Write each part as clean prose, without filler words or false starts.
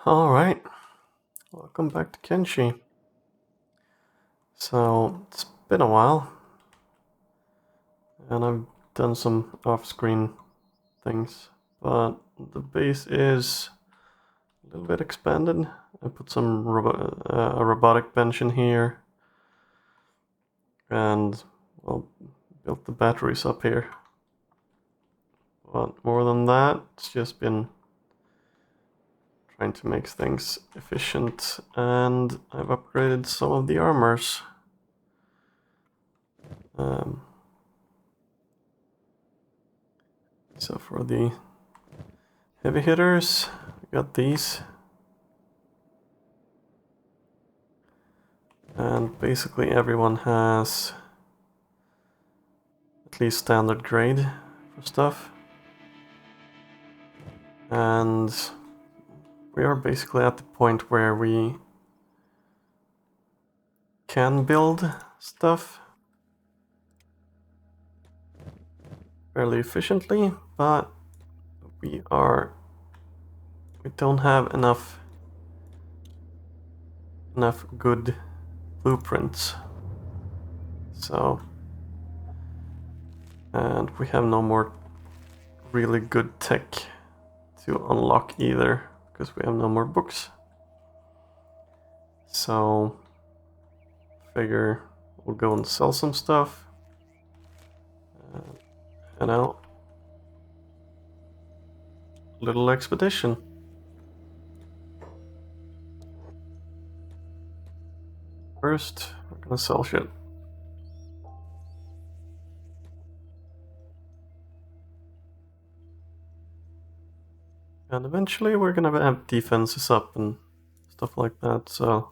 Alright, welcome back to Kenshi. So, it's been a while, and I've done some off-screen things, but the base is a little bit expanded. I put some a robotic bench in here, and well, built the batteries up here. But more than that, it's just been trying to make things efficient, and I've upgraded some of the armors. So for the heavy hitters, we got these. And basically everyone has at least standard grade for stuff. And we are basically at the point where we can build stuff fairly efficiently, but we don't have enough good blueprints. So, and we have no more really good tech to unlock either, because we have no more books. So, figure we'll go and sell some stuff. And out. Little expedition. First, we're gonna sell shit. And eventually we're gonna have defenses up and stuff like that, so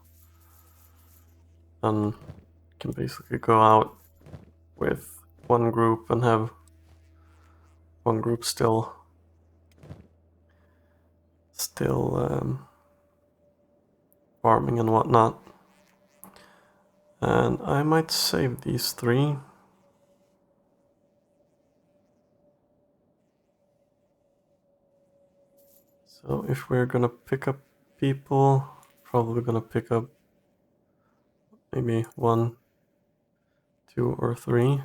then can basically go out with one group and have one group still farming and whatnot. And I might save these three. So if we're gonna pick up people, probably gonna pick up maybe 1, 2, or 3.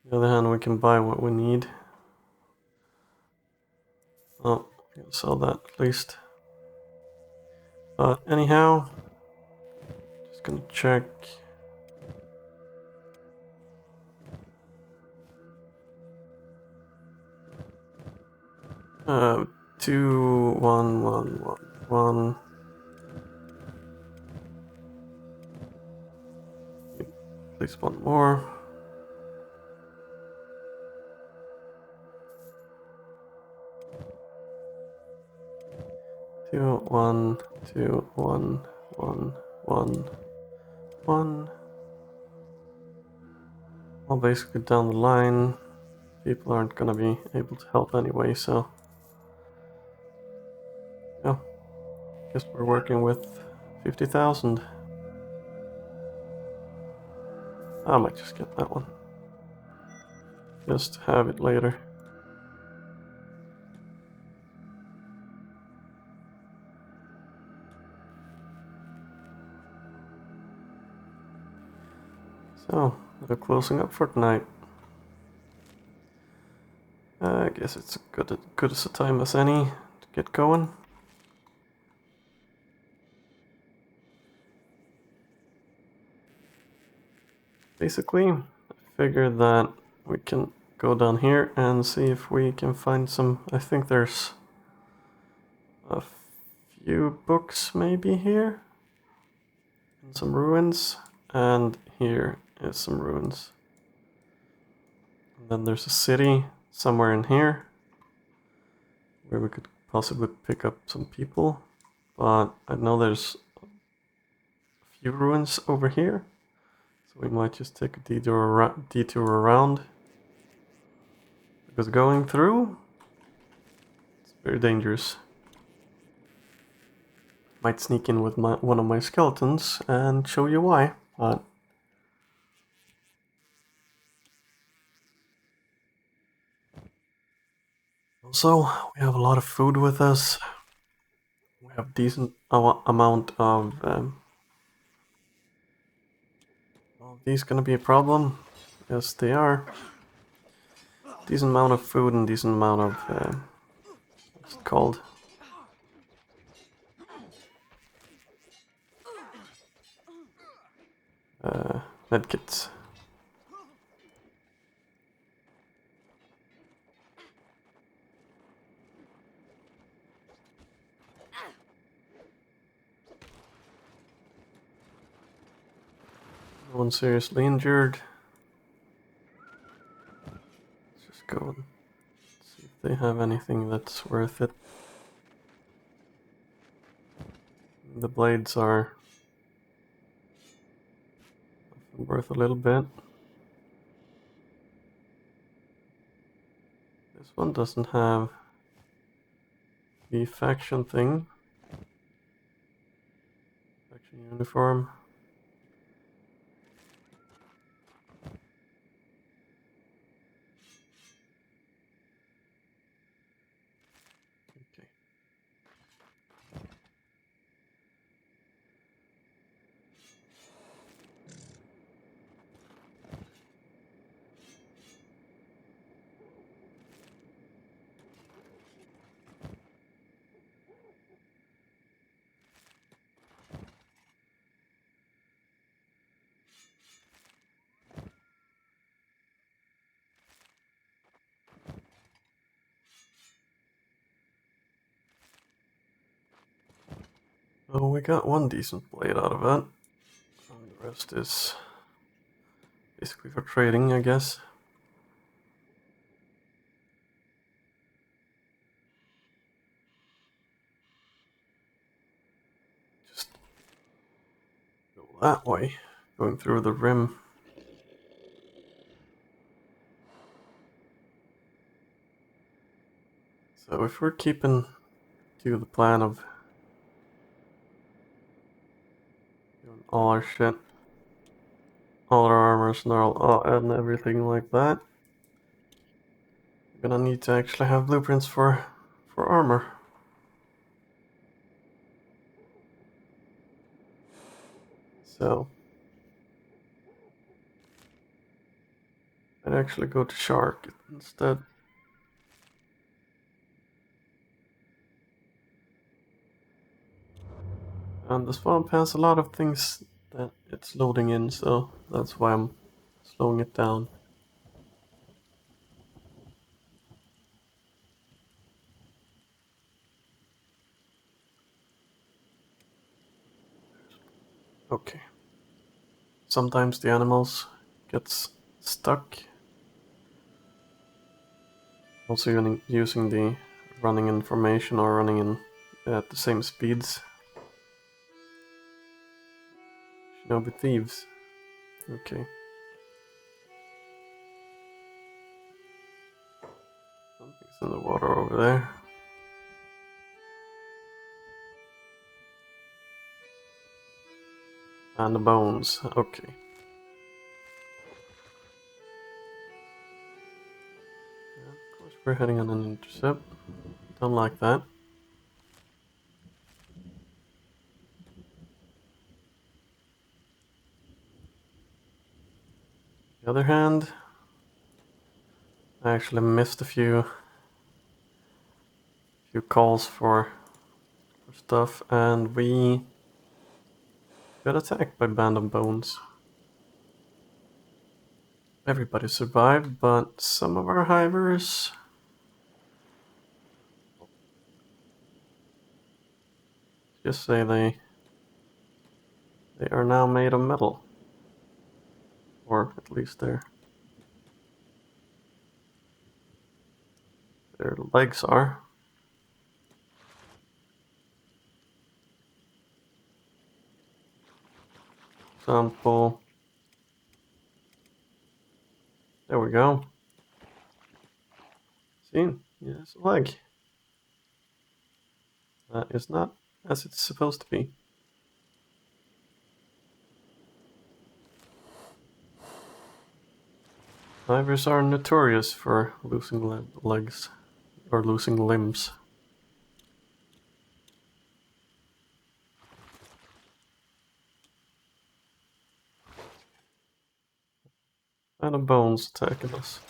On the other hand, we can buy what we need. Oh, we'll sell that at least. But anyhow, just gonna check. Uh, 2, 1, 1, 1, 1. At least one more. Two, 1, 2, 1, 1, 1, 1. Well, basically down the line, people aren't gonna be able to help anyway, so yeah, guess we're working with 50,000. I might just get that one. Just have it later. So, they're closing up for tonight. I guess it's good as a time as any to get going. Basically, I figured that we can go down here and see if we can find some. I think there's a few books maybe here, and some ruins, and here is some ruins. And then there's a city somewhere in here where we could possibly pick up some people, but I know there's a few ruins over here. So we might just take a detour around, because going through, it's very dangerous. Might sneak in with one of my skeletons and show you why, but Also, we have a lot of food with us. We have decent amount of... well, these gonna be a problem? Yes, they are. Decent amount of food and decent amount of... what's it called? Medkits. No one seriously injured. Let's just go and see if they have anything that's worth it. The blades are worth a little bit. This one doesn't have the faction thing. Faction uniform. Okay. Oh, we got one decent blade out of it. And the rest is basically for trading, I guess. Just go that way, going through the rim. So if we're keeping to the plan of doing all our shit, all our armors and and everything like that, we're gonna need to actually have blueprints for armor. So I'd actually go to Shark instead. And the swamp has a lot of things that it's loading in, so that's why I'm slowing it down. Okay. Sometimes the animals gets stuck. Also using the running in formation or running in at the same speeds. Shinobi thieves. Okay. Something's in the water over there. And the bones. Okay. Yeah, of course we're heading on an intercept. Don't like that. On the other hand, I actually missed a few calls for stuff, and we got attacked by Band of Bones. Everybody survived, but some of our hivers... just say they are now made of metal. Or at least their legs are. Example. There we go. See? Yes, a leg. That is not as it's supposed to be. Divers are notorious for losing legs. or losing limbs. And a bone's attacking us.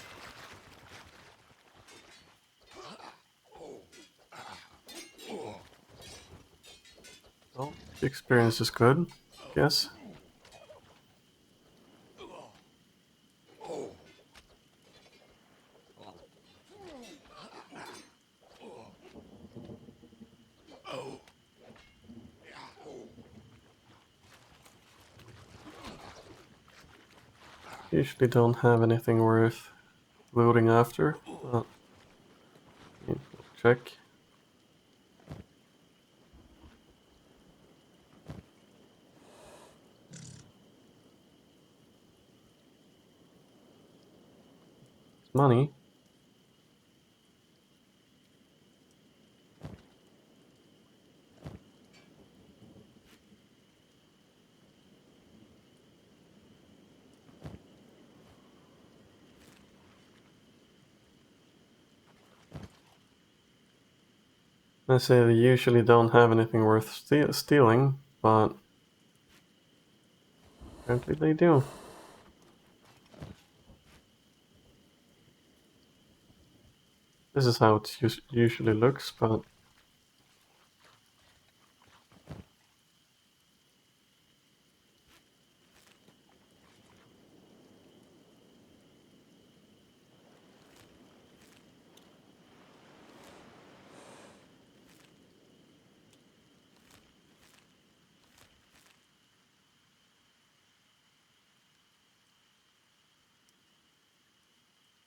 Well, the experience is good, I guess. Usually don't have anything worth looting after. We'll check. Money. I say they usually don't have anything worth stealing, but apparently they do. This is how it usually looks, but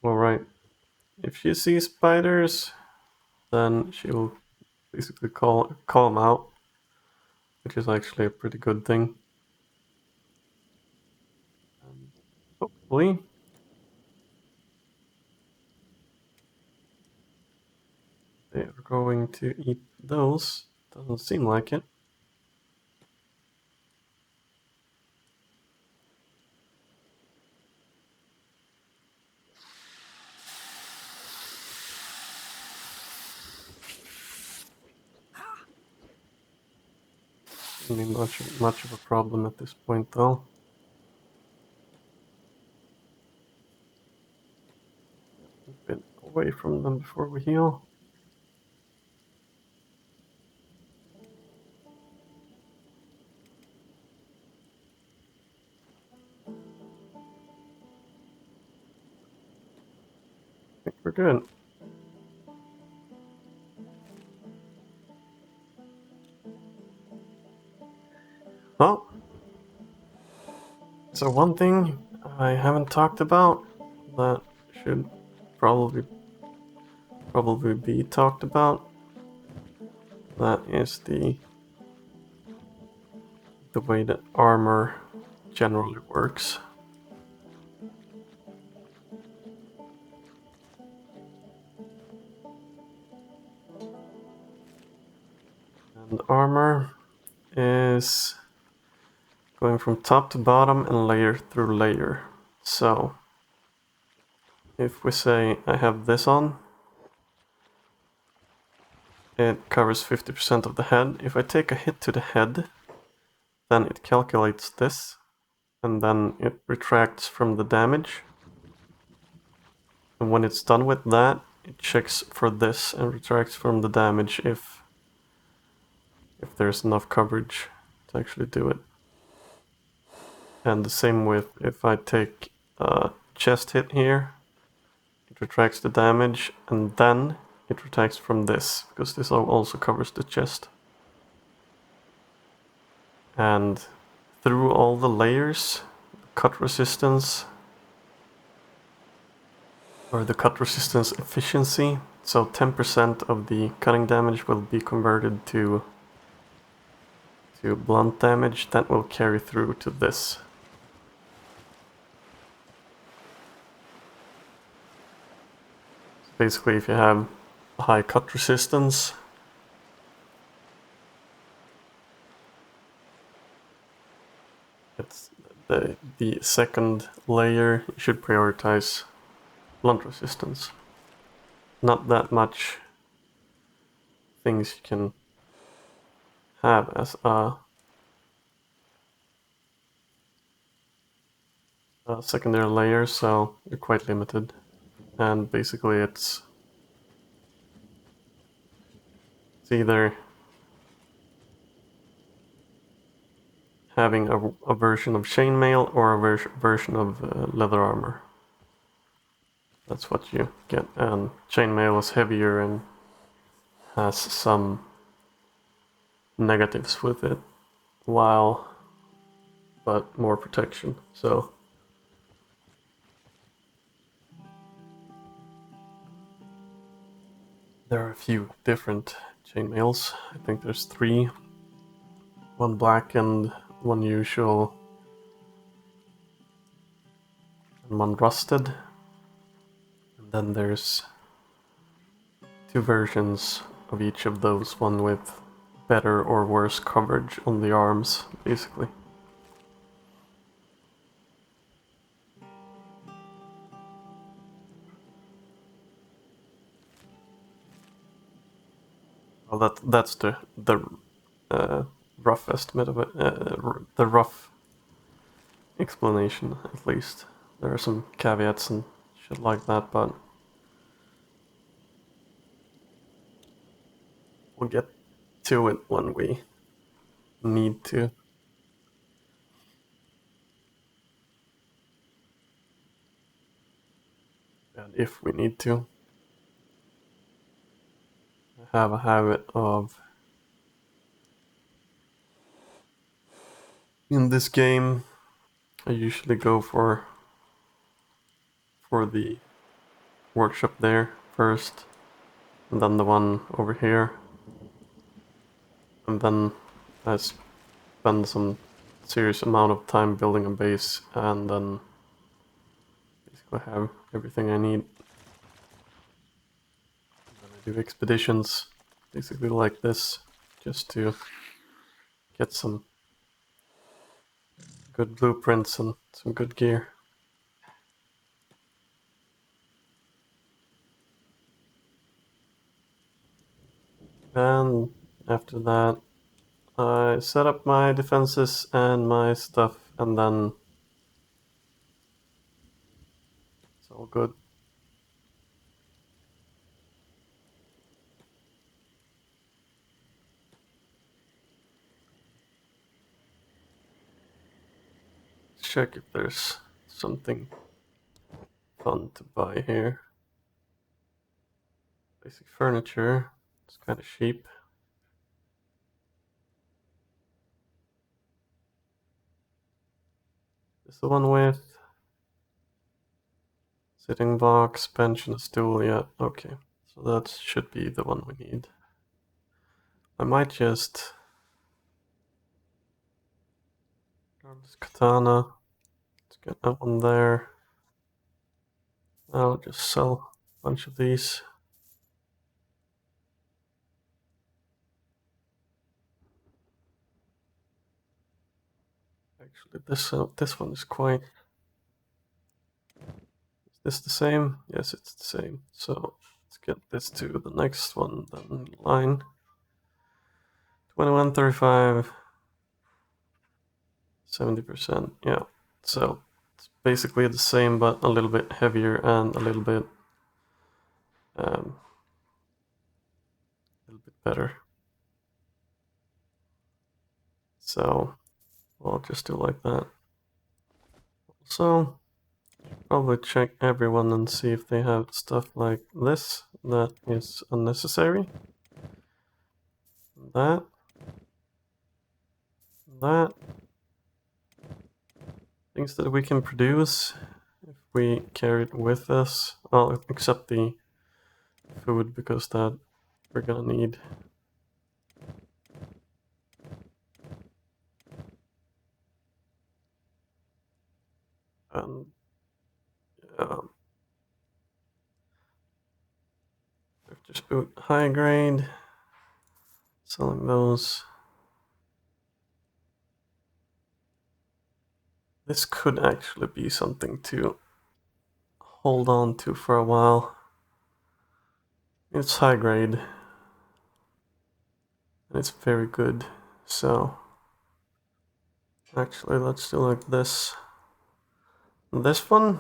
alright. If she sees spiders, then she will basically call them out, which is actually a pretty good thing. Hopefully they are going to eat those. Doesn't seem like it. Shouldn't be much of a problem at this point, though. A bit away from them before we heal. I think we're good. Well, so one thing I haven't talked about that should probably be talked about, that is the way that armor generally works. And armor is going from top to bottom and layer through layer. So if we say I have this on, it covers 50% of the head. If I take a hit to the head, then it calculates this, and then it retracts from the damage. And when it's done with that, it checks for this and retracts from the damage if there's enough coverage to actually do it. And the same with if I take a chest hit here, it retracts the damage, and then it retracts from this, because this also covers the chest. And through all the layers, cut resistance, or the cut resistance efficiency, so 10% of the cutting damage will be converted to blunt damage, that will carry through to this. Basically, if you have a high cut resistance, it's the second layer, you should prioritize blunt resistance. Not that much things you can have as a secondary layer, so you're quite limited. And basically it's either having a version of chainmail or a version of leather armor. That's what you get, and chainmail is heavier and has some negatives with it, while but more protection. So there are a few different chainmails. I think there's 3. One black and one usual, and one rusted. And then there's 2 versions of each of those, one with better or worse coverage on the arms, basically. Well, that's the rough estimate of it, the rough explanation, at least. There are some caveats and shit like that, but we'll get to it when we need to. And if we need to. I have a habit of, in this game, I usually go for the workshop there first, and then the one over here, and then I spend some serious amount of time building a base, and then basically have everything I need. And then I do expeditions, basically like this, just to get some good blueprints and some good gear. And after that, I set up my defenses and my stuff, and then it's all good. Check if there's something fun to buy here. Basic furniture, it's kind of cheap. This the one with sitting box, bench, and a stool. Yeah, okay. So that should be the one we need. I might just grab this katana. Let's get that one there. I'll just sell a bunch of these. Actually, this one is quite. Is this the same? Yes, it's the same. So let's get this to the next one then in line. 2135. 70%, yeah. So it's basically the same, but a little bit heavier and a little bit better. So I'll just do like that. So probably check everyone and see if they have stuff like this that is unnecessary. That. Things that we can produce if we carry it with us. Well, except the food, because that we're gonna need. And just boot high grade, selling those. This could actually be something to hold on to for a while. It's high grade. and it's very good. So actually, let's do like this. This one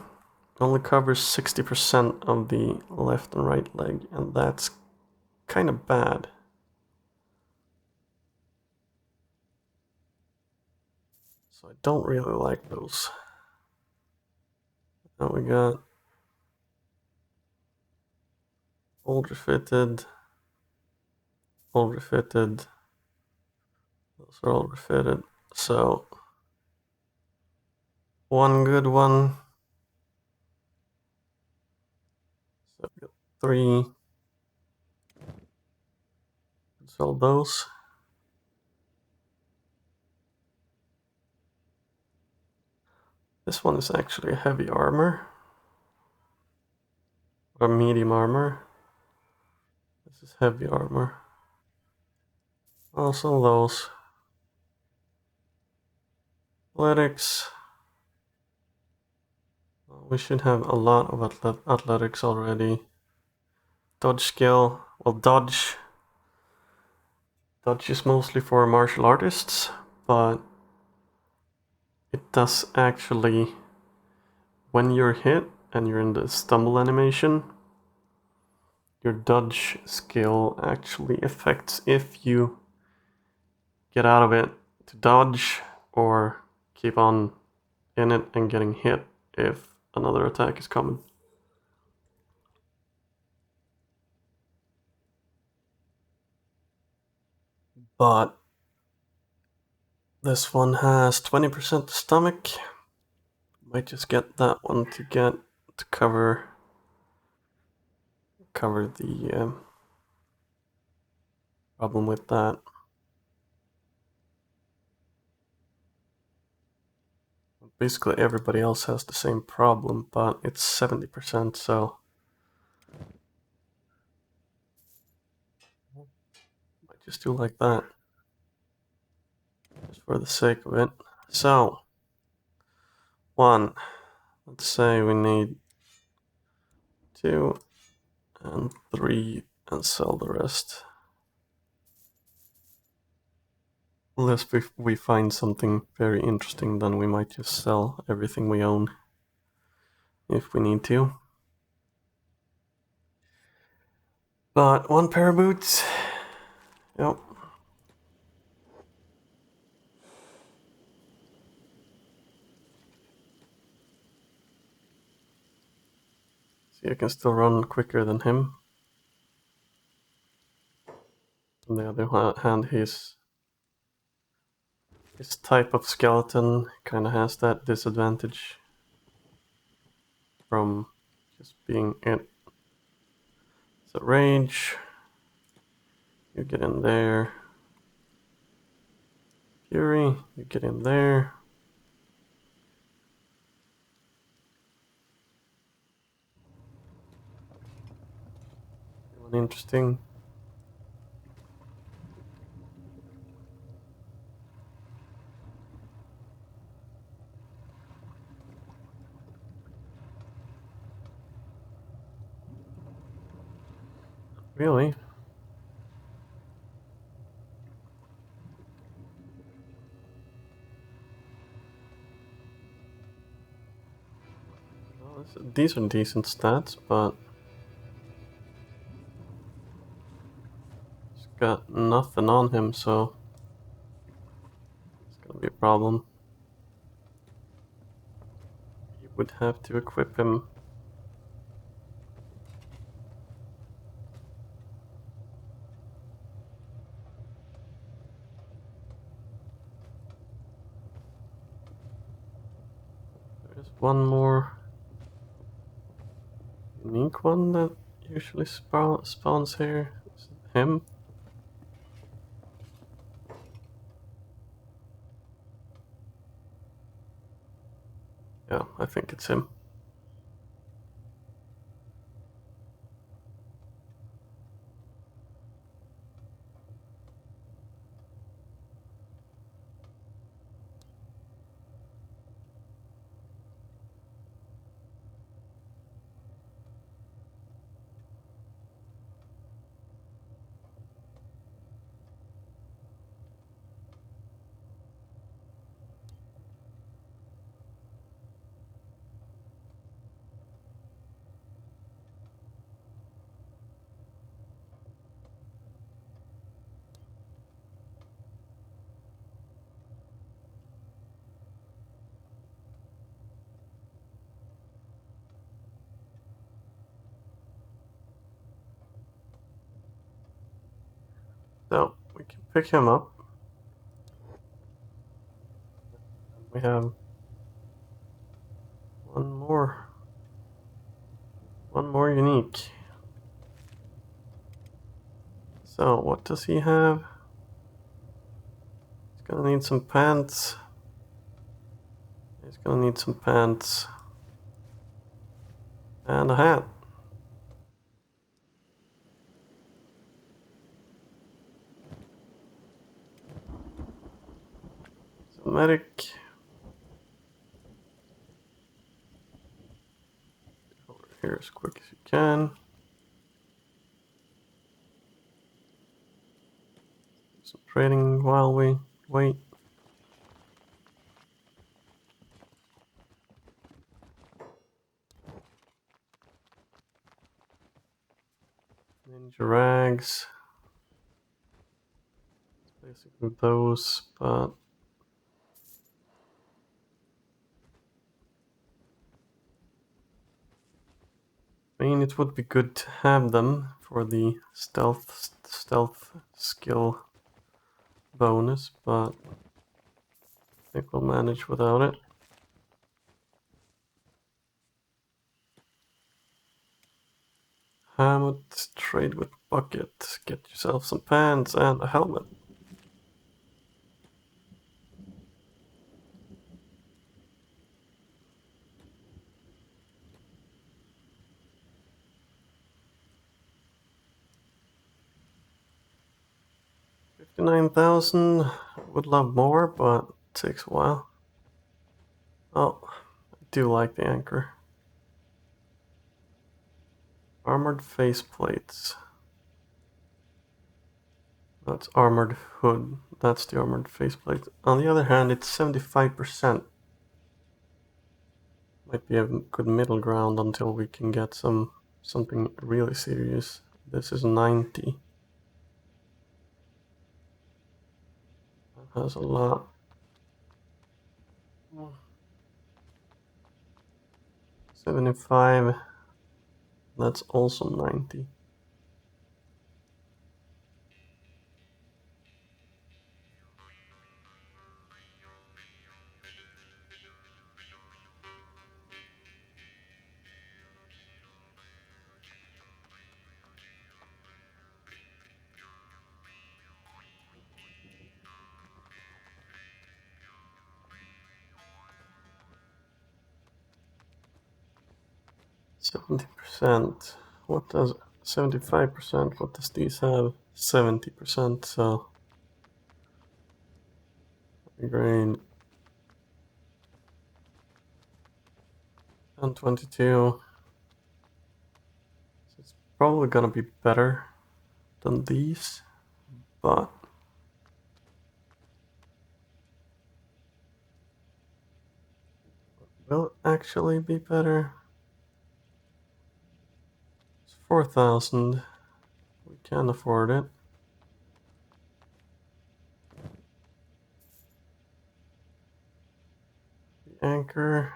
only covers 60% of the left and right leg, and that's kind of bad. So I don't really like those. Now we got older fitted, older fitted. Those are older fitted. So one good one. So we got 3. Sell those. This one is actually a heavy armor. Or medium armor. This is heavy armor. Also those. Athletics. We should have a lot of athletics already. Dodge skill. Well, dodge. Dodge is mostly for martial artists, but it does actually, when you're hit and you're in the stumble animation, your dodge skill actually affects if you get out of it to dodge or keep on in it and getting hit if another attack is coming. But this one has 20% stomach. Might just get that one to cover the problem with that. Basically everybody else has the same problem, but it's 70%, so might just do like that, just for the sake of it. So, 1, let's say we need 2 and 3 and sell the rest. Unless we find something very interesting, then we might just sell everything we own if we need to. But 1 pair of boots. Yep. See, I can still run quicker than him. On the other hand, his type of skeleton kind of has that disadvantage from just being it. So rage, you get in there. Fury, you get in there. Feeling interesting. Really? Well, these are decent stats, but he's got nothing on him, so it's gonna be a problem. You would have to equip him. There's one more unique one that usually spawns here. Is it him? Yeah, I think it's him. So we can pick him up. We have one more. One more unique. So what does he have? He's gonna need some pants. He's gonna need some pants. And a hat. So medic. Over here as quick as you can. Do some trading while we wait. Ninja rags. It's basically those, but I mean, it would be good to have them for the stealth skill bonus, but I think we'll manage without it. Helmet, trade with bucket, get yourself some pants and a helmet. $59,000, would love more, but it takes a while. Oh, I do like the anchor. Armored faceplates. That's armored hood. That's the armored faceplate. On the other hand, it's 75%. Might be a good middle ground until we can get something really serious. This is 90. That has a lot. 75. That's also 90. %. What does 75%? What does these have? 70%. So grade and 22. So it's probably gonna be better than these, but will it actually be better? It's 4,000. We can afford it. The anchor.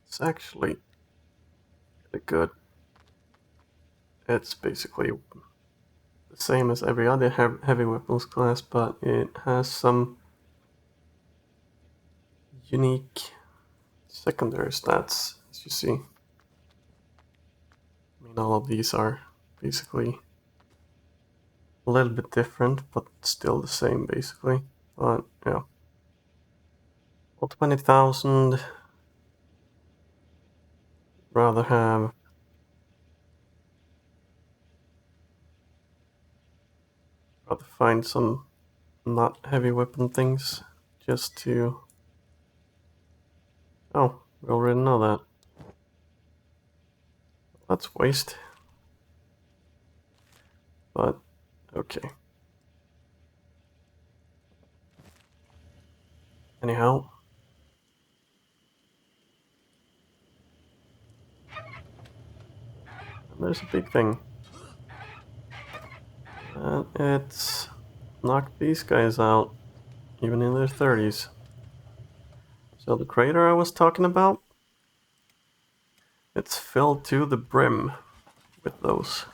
It's actually really good. It's basically the same as every other heavy weapons class, but it has some unique secondary stats, as you see. I mean, all of these are basically a little bit different, but still the same, basically. But yeah, well, 20,000. Rather have rather find some not heavy weapon things just to. Oh, we already know that. That's waste. But okay. Anyhow. And there's a big thing. And it's knocked these guys out. even in their 30s. So the crater I was talking about, it's filled to the brim with those.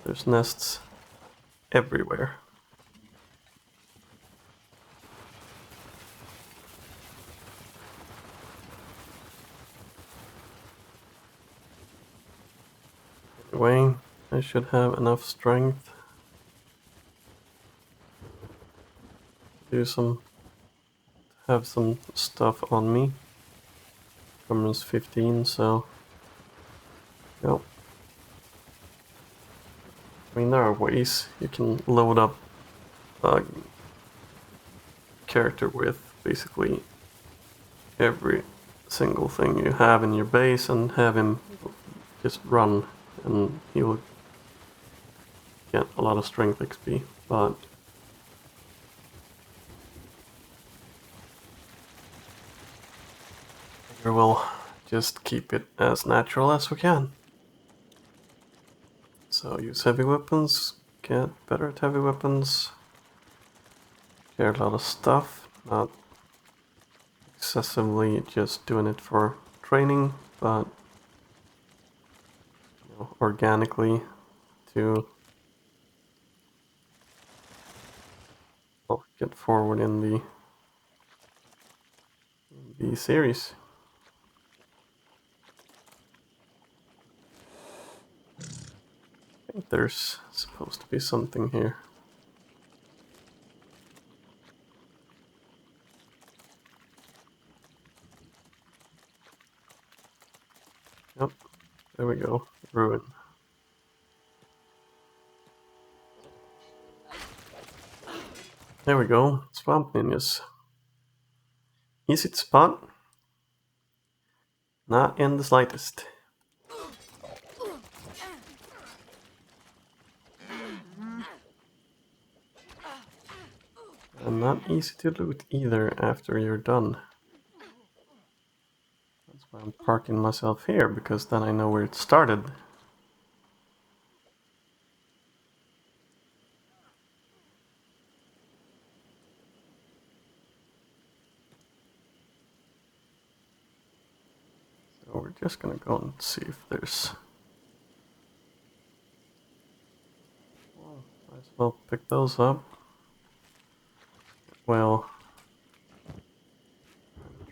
There's nests everywhere. Anyway, I should have enough strength to have some stuff on me. Armor's 15, so yep. I mean, there are ways you can load up a character with basically every single thing you have in your base and have him just run, and he will get a lot of strength XP, but we will just keep it as natural as we can. So use heavy weapons, get better at heavy weapons, share a lot of stuff, not excessively just doing it for training, but organically to get forward in the series. I think there's supposed to be something here. Yep, there we go. Ruin. There we go. Swamp ninjas. Easy to spot. Not in the slightest. And not easy to loot either after you're done. That's why I'm parking myself here, because then I know where it started. So we're just gonna go and see if there's... Well, might as well pick those up. Well,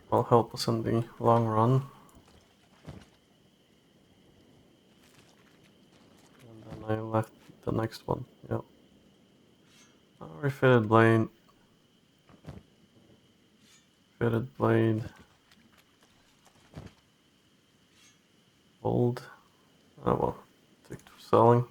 will help us in the long run. And then I left the next one. Yep. Refitted blade. Fitted blade. Old. Oh well. Take to selling.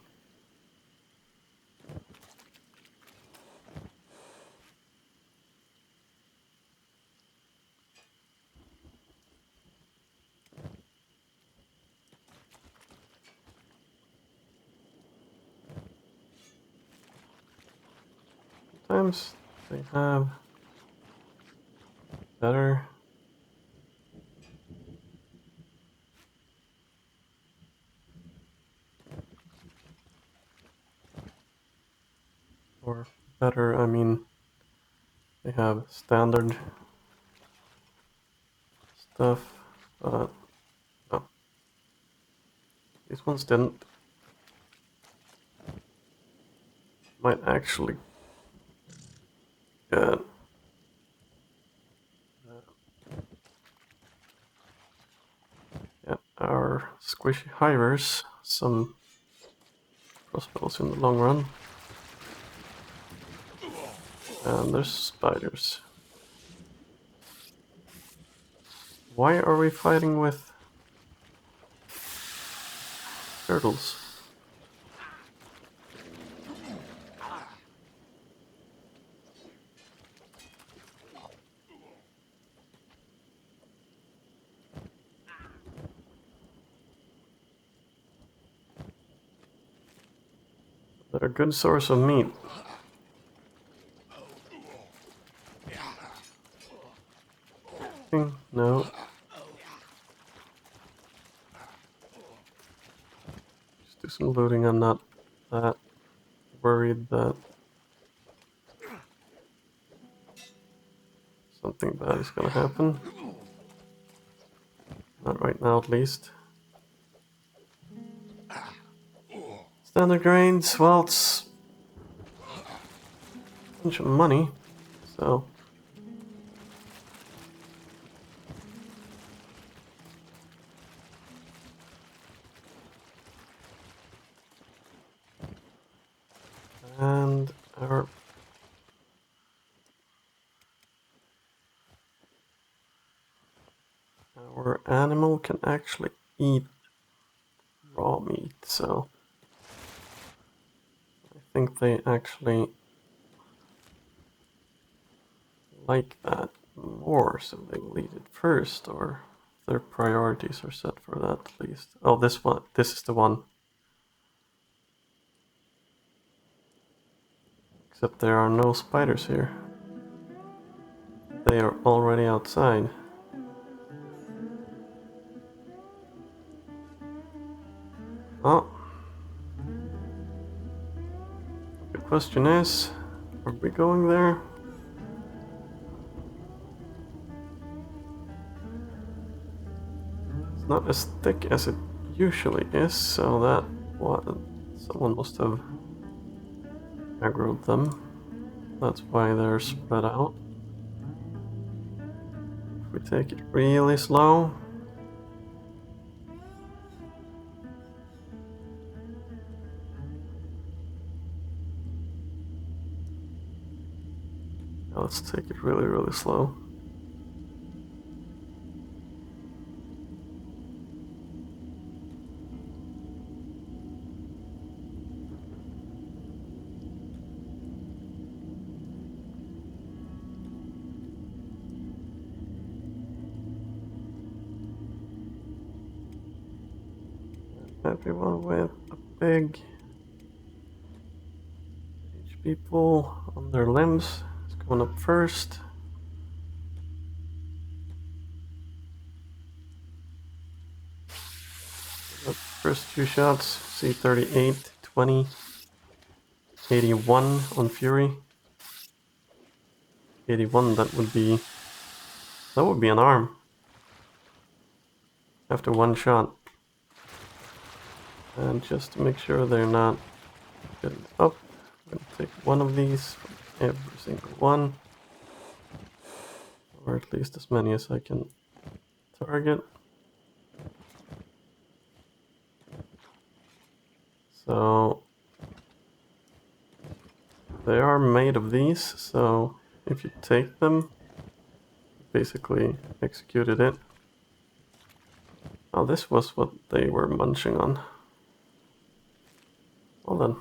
Sometimes they have better or better, I mean, they have standard stuff, but no, these ones didn't. Might actually get our squishy hivers some crossbows in the long run. And there's spiders. Why are we fighting with turtles? They're a good source of meat. No. Just do some looting. I'm not that worried that nothing bad is gonna happen. Not right now, at least. Standard grains, well, it's a bunch of money, so... And our animal can actually eat raw meat, so I think they actually like that more, so they will eat it first, or their priorities are set for that at least. Oh, this is the one. Except there are no spiders here. They are already outside. Oh. The question is, are we going there? It's not as thick as it usually is, so that someone must have aggroed them. That's why they're spread out. If we take it really slow. Now let's take it really, really slow. Everyone with a big HP pool on their limbs is going up first. The first few shots, see 38, 20, 81 on Fury. 81, that would be an arm. After one shot. And just to make sure they're not getting up, I'm going to take one of these from every single one. Or at least as many as I can target. So they are made of these, so if you take them, basically executed it. Oh, this was what they were munching on. Well then.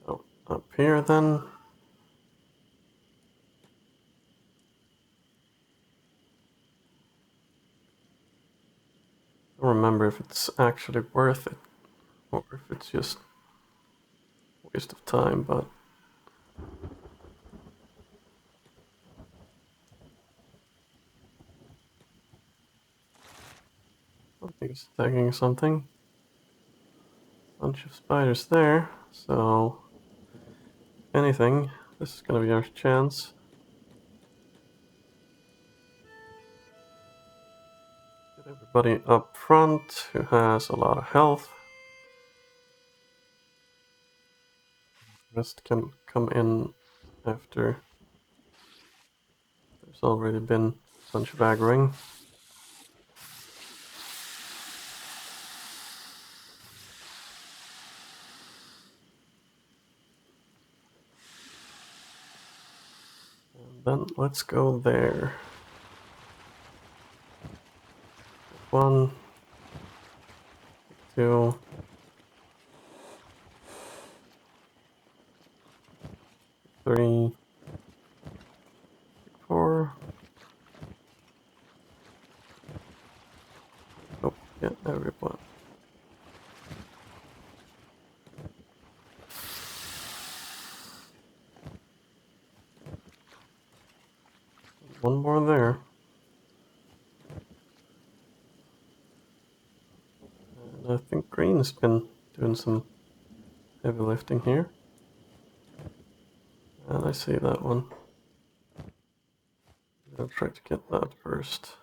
So up here then. I don't remember if it's actually worth it or if it's just a waste of time, but something's attacking something. Bunch of spiders there, so if anything, this is gonna be our chance. Get everybody up front who has a lot of health. The rest can come in after there's already been a bunch of aggroing. And then let's go there. 1, 2, 3, 4. Oh, yeah, everyone. One more there. And I think green's been doing some heavy lifting here. And I see that one. I'll try to get that first.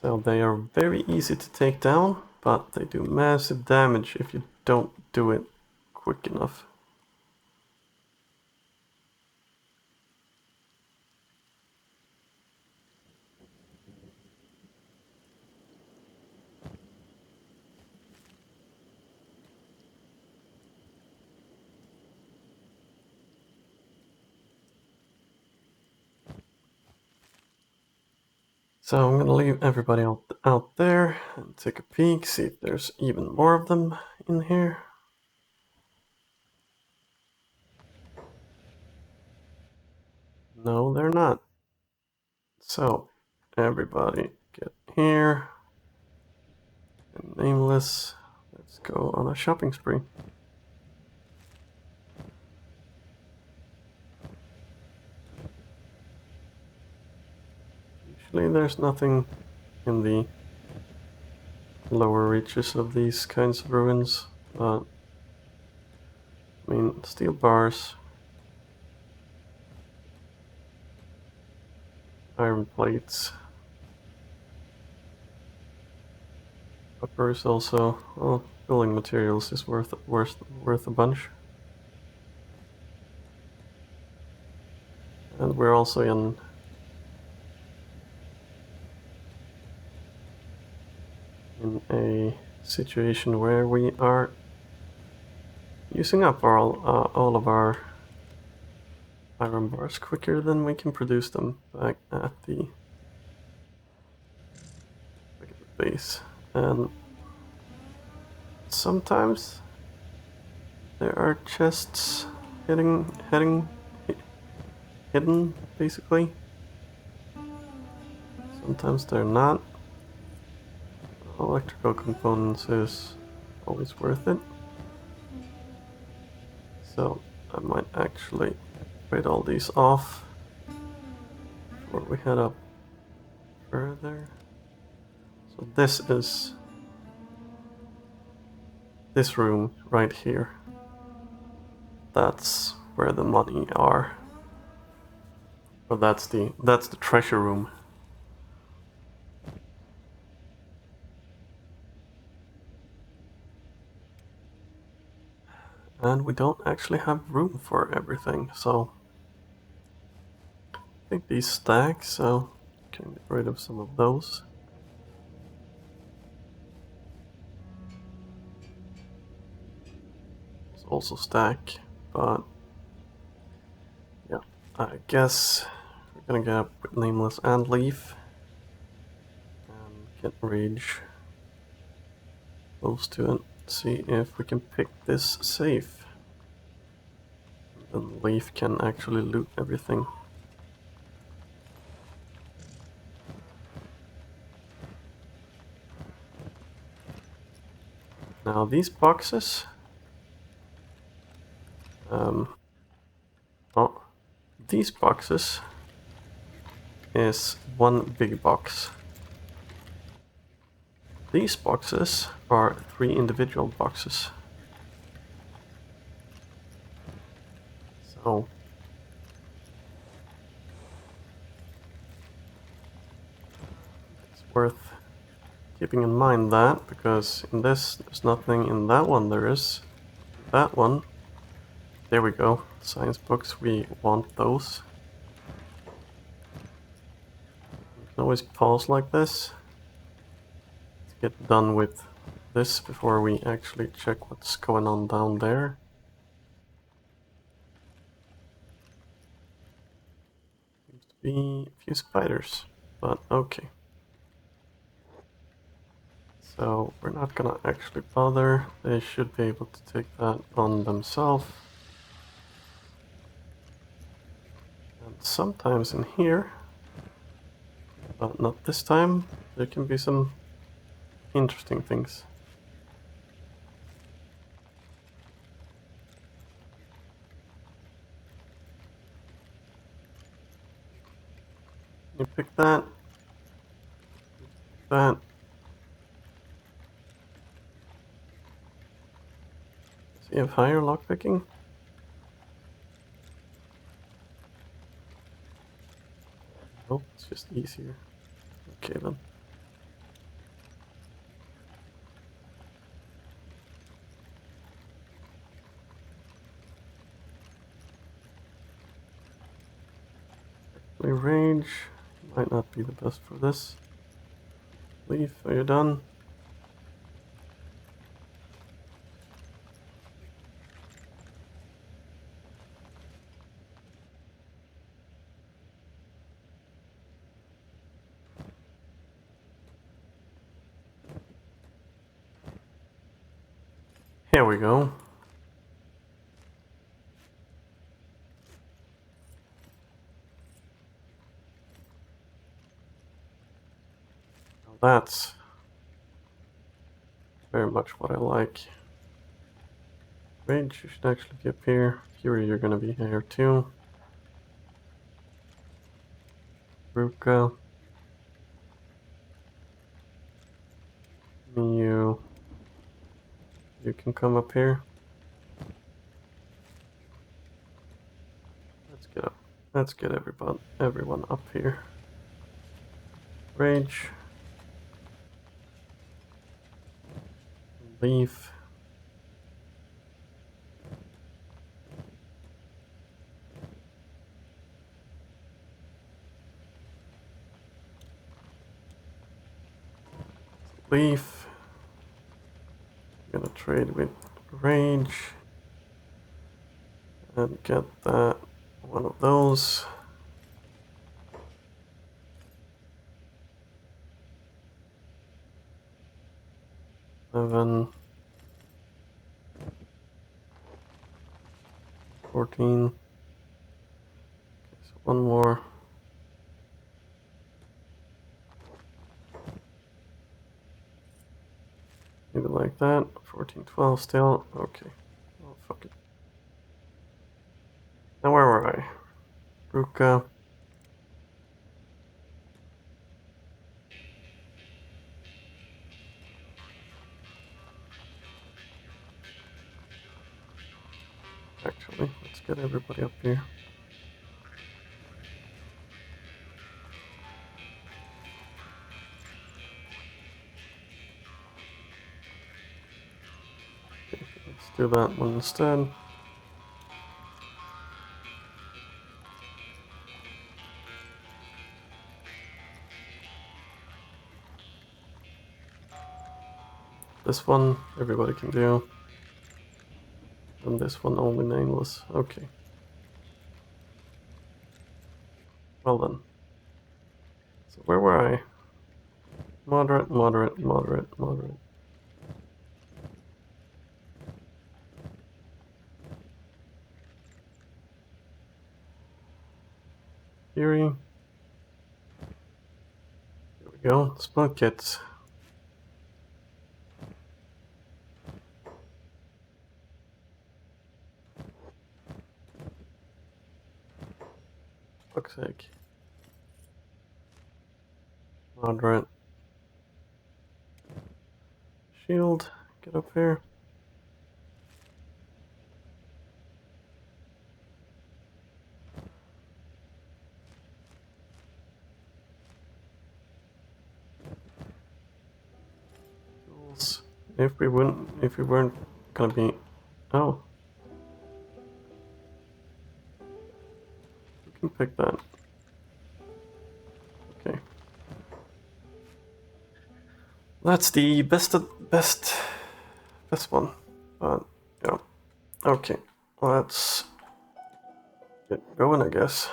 So they are very easy to take down, but they do massive damage if you don't do it quick enough. So I'm gonna leave everybody out there and take a peek, see if there's even more of them in here. No, they're not. So everybody get here. And nameless. Let's go on a shopping spree. Usually there's nothing in the lower reaches of these kinds of ruins, but I mean, steel bars, iron plates, uppers also. Well, building materials is worth a bunch. And we're also in a situation where we are using up all of our iron bars quicker than we can produce them back at the base. And sometimes there are chests hidden, basically. Sometimes they're not. Electrical components is always worth it. So I might actually trade all these off before we head up further. So this is this room right here. That's where the money are. Or that's the treasure room. And we don't actually have room for everything, so I think these stack, so can get rid of some of those. Those also stack, but yeah, I guess we're gonna get up with Nameless and Leaf and get Rage close to it. See if we can pick this safe. Then Leaf can actually loot everything. Now these boxes, these boxes is one big box. These boxes are 3 individual boxes. So it's worth keeping in mind that, because in this there's nothing, in that one there is. That one, there we go, science books, we want those. We can always pause like this to get done with this before we actually check what's going on down there. Seems to be a few spiders, but okay. So we're not gonna actually bother, they should be able to take that on themselves. And sometimes in here, but not this time, there can be some interesting things. You pick that, that, Does he have higher lockpicking? No, it's just easier. Okay then. Rage might not be the best for this. Leaf, are you done? Here we go. Now that's very much what I like. Rage, you should actually be up here. Fury, you're gonna be here too. Ruka. You can come up here. Let's get everyone up here. Rage. Leaf. Leaf. I'm gonna trade with Rage. And get that one of those. Seven. 14. Okay, so one more. Maybe like that. 14, 12 still. Okay. Oh, fuck it. Now where were I? Ruka. Actually, let's get everybody up here. Okay, let's do that one instead. This one, everybody can do. And this one only nameless. Okay. Well then. So where were I? Moderate, moderate, moderate, moderate. Fury. Here we go. Split kits. Fuck's sake. Moderate. Shield. Get up here. Tools. If we weren't gonna be... Oh. We can pick that. Okay. That's the best one. But, yeah. Okay. Let's get going, I guess.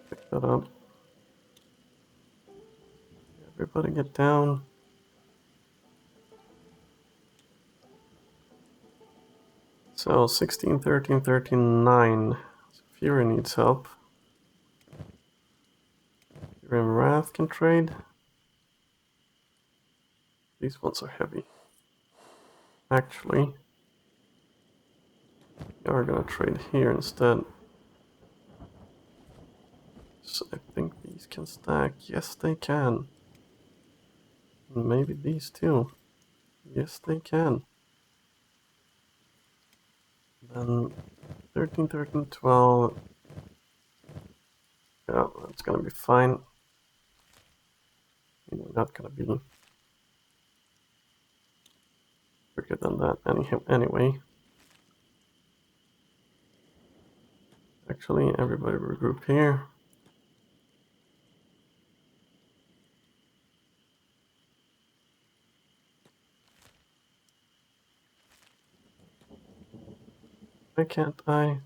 Pick that up. Everybody get down. So 16, 13, 13, 9. So Fury needs help. Fury and Wrath can trade. These ones are heavy. Actually, We are gonna trade here instead. So I think these can stack. Yes, they can. Maybe these too. Yes, they can. Then 13, 13, 12. Yeah, that's gonna be fine. We're not gonna be quicker than that anyway. Actually, everybody regroup here. Why can't I?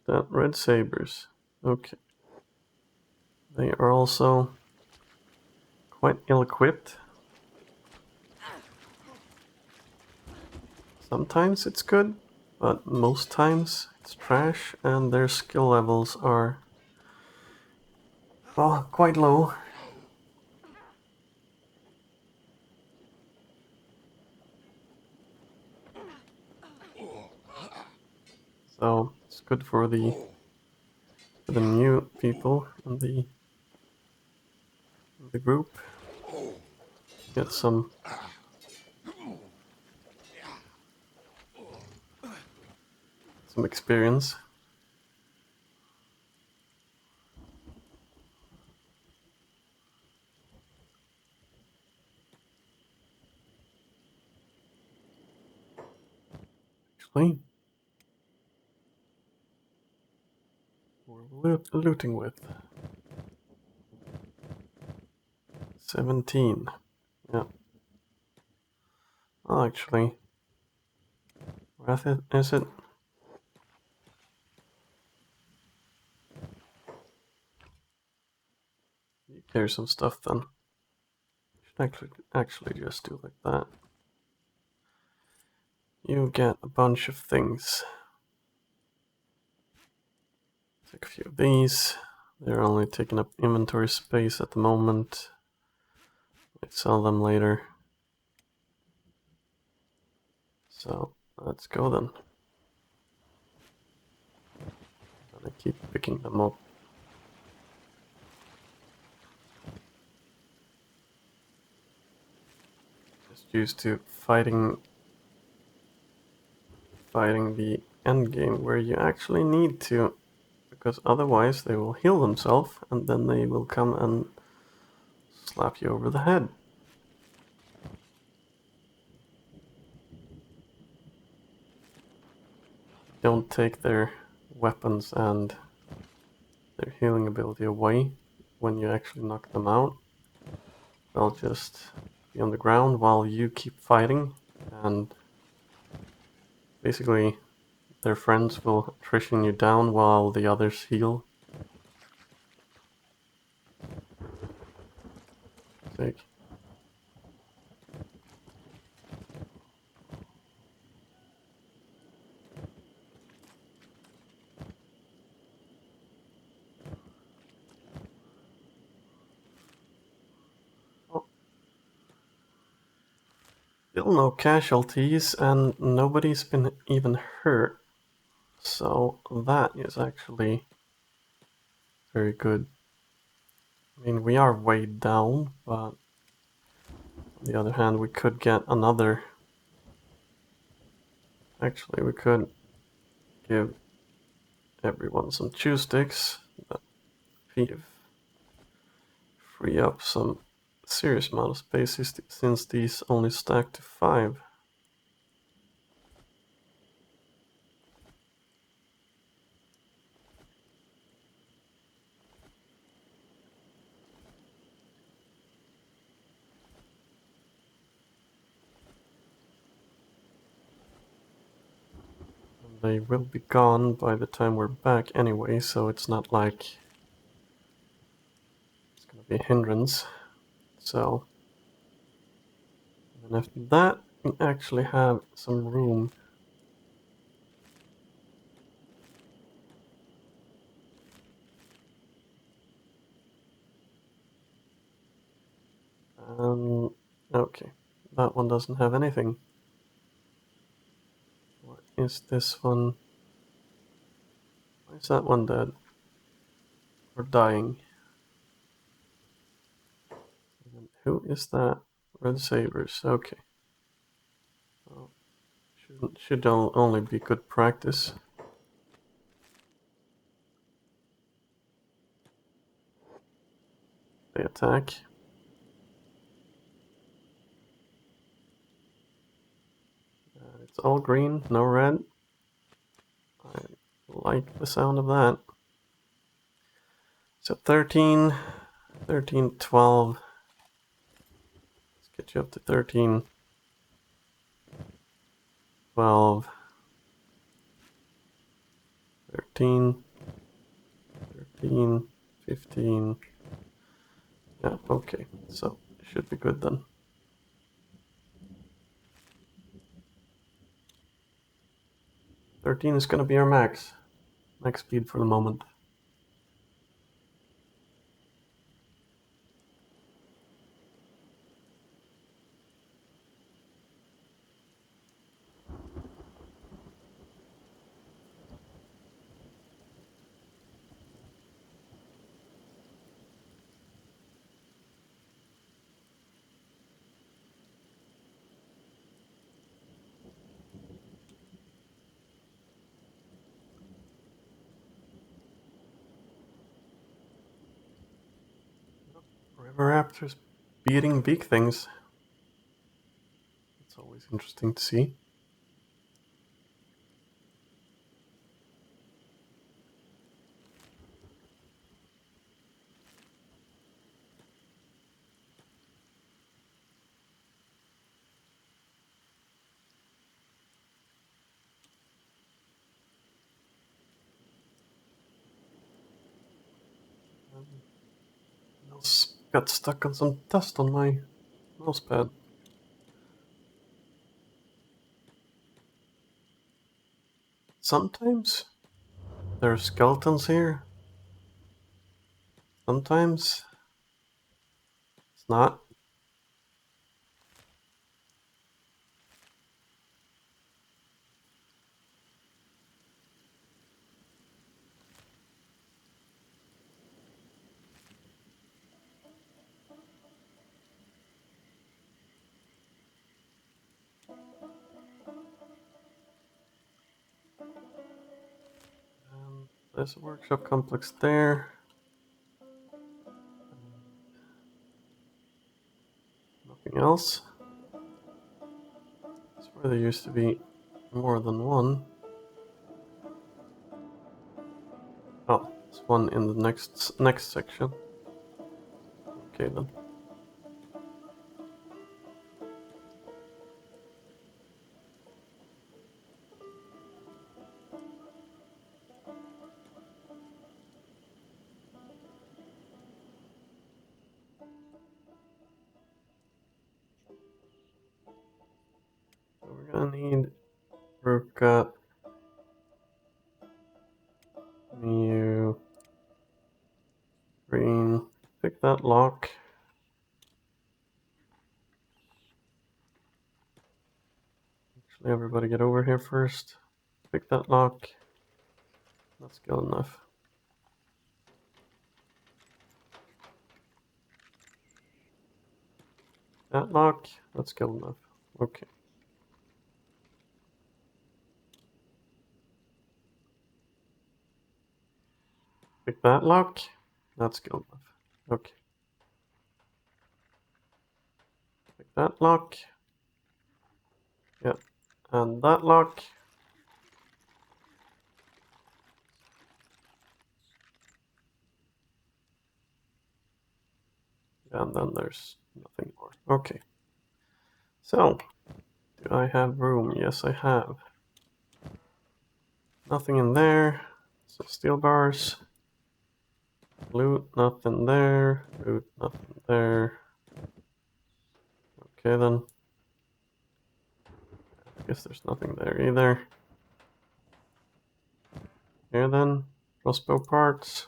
That red sabers. Okay. They are also quite ill-equipped. Sometimes it's good, but most times it's trash, and their skill levels are, well, quite low. So it's good for the new people in the group. Get some experience. Actually, we're looting with 17. Yeah. Oh, actually, where is it? You carry some stuff then. Should actually just do like that. You get a bunch of things. Take a few of these. They're only taking up inventory space at the moment. Might sell them later. So let's go then. And I keep picking them up. Just used to fighting the end game where you actually need to, because otherwise they will heal themselves and then they will come and slap you over the head. Don't take their weapons and their healing ability away when you actually knock them out. They'll just be on the ground while you keep fighting, and basically their friends will attrition you down while the others heal. Take. Oh, still no casualties, and nobody's been even hurt. So that is actually very good. I mean, we are weighed down, but on the other hand, we could get another. Actually, we could give everyone some chew sticks that free up some serious amount of space since these only stack to 5. They will be gone by the time we're back anyway, so it's not like it's going to be a hindrance. So, and after that, we actually have some room. Okay, that one doesn't have anything. What is this one? Why is that one dead? Or dying? And who is that? Red Sabers, okay. Well, should only be good practice. They attack. It's all green, no red. I like the sound of that. So 13, 13, 12. Let's get you up to 13, 12, 13, 13, 15. Yeah, okay. So it should be good then. 13 is going to be our max speed for the moment. River raptors beating big things. It's always interesting to see. Mouse got stuck on some dust on my mouse pad. Sometimes there are skeletons here. Sometimes it's not. There's a workshop complex there. Nothing else. I swear there used to be more than one. Oh, there's one in the next section. Okay then. So we're gonna need Ruka, Mew, Green. Pick that lock. Actually, everybody get over here first. Pick that lock. That's good enough. That lock. That's good enough. Okay. Pick that lock. That's good enough. Okay. Pick that lock. Yeah. And that lock. And then there's nothing more. Okay. So, do I have room? Yes, I have. Nothing in there. So steel bars. Loot, nothing there. Loot, nothing there. Okay then. I guess there's nothing there either. Here then. Crossbow parts.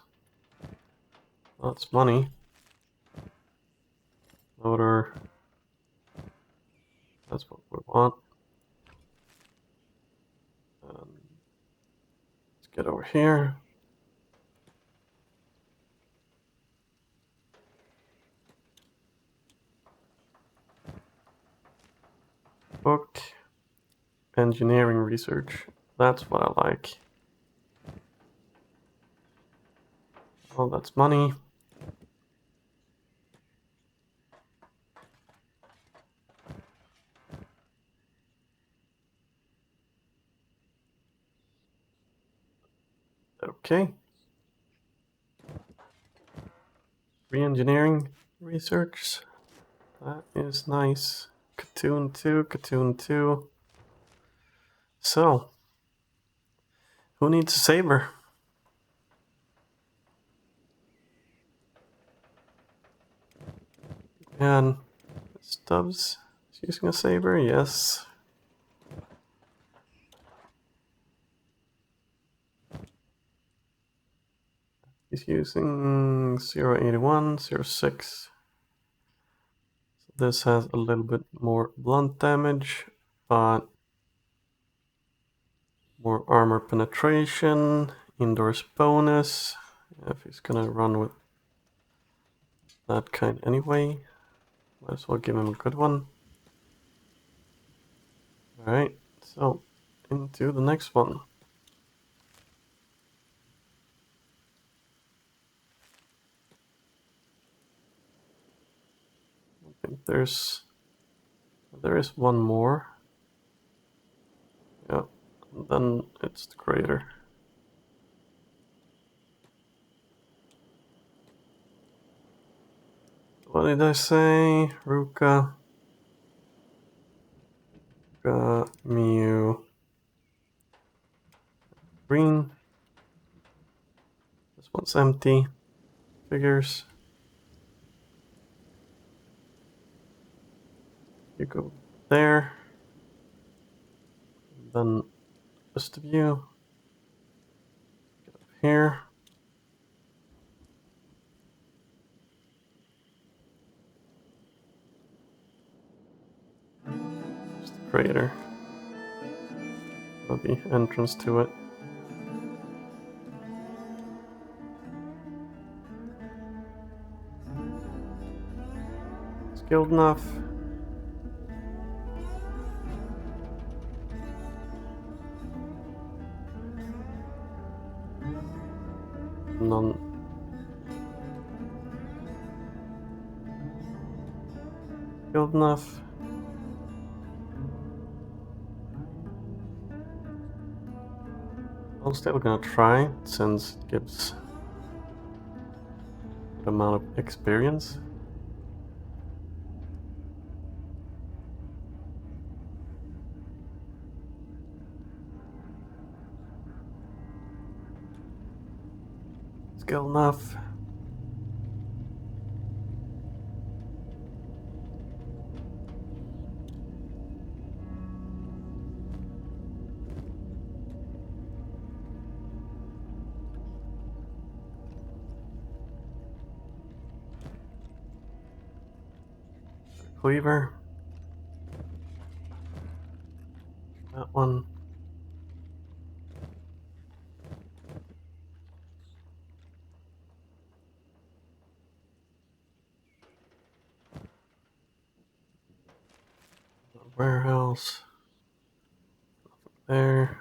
That's money. Loader. That's what we want. Let's get over here. Book. Engineering research. That's what I like. Oh, that's money. Okay. Re-engineering research. That is nice. Katoon 2, Katoon 2. So, who needs a saber? And Stubbs is using a saber, yes. He's using 081, 06. So this has a little bit more blunt damage, but more armor penetration, indoors bonus. If he's gonna run with that kind anyway, might as well give him a good one. Alright, so into the next one. I think there is one more. Yeah, and then it's the crater. What did I say? Ruka, Mew, green. This one's empty. Figures. You go there. And then rest of you. Get up here. There's the crater. Or the entrance to it. Skilled enough. None. Skilled enough. I'm still gonna try, since it gives a good amount of experience. Skill enough. Cleaver. That one. Warehouse. There.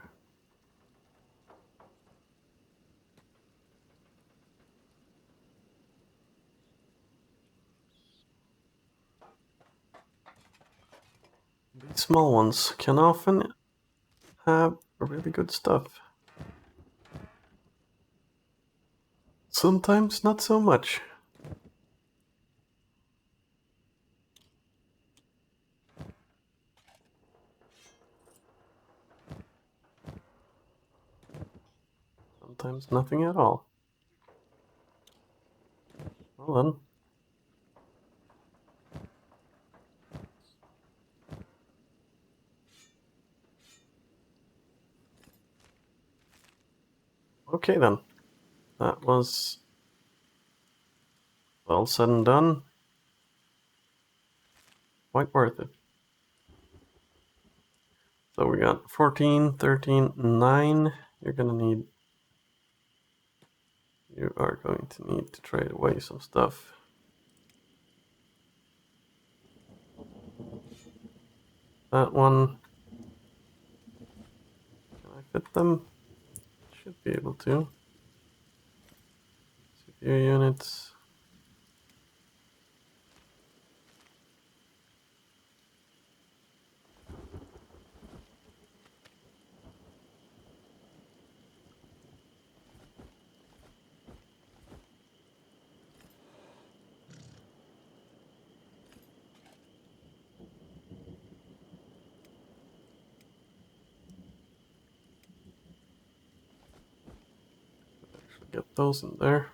These small ones can often have really good stuff. Sometimes not so much. Sometimes nothing at all. Well then. Okay then. That was well said and done. Quite worth it. So we got 14, 13, 9. You are going to need to trade away some stuff. That one. Can I fit them? Should be able to. CPU units. Actually get those in there.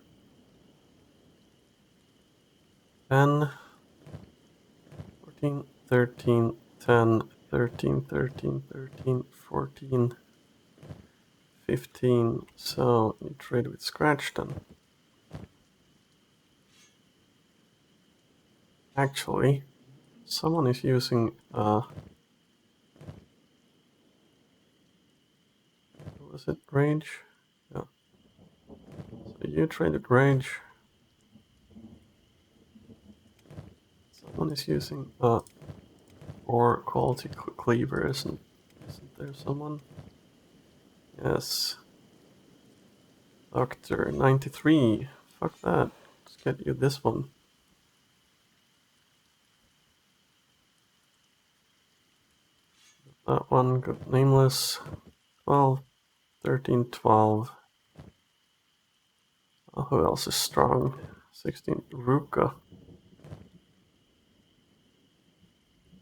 10, 14, 13, 10, 13, 13, 13, 14, 15. So you trade with Scratch then. Actually, someone is using was it Rage? Yeah. So you traded Rage. Someone is using or quality cleaver, isn't there someone? Yes. Doctor 93. Fuck that. Let's get you this one. That one got nameless. 12, 13, 12. Who else is strong? 16. Ruka.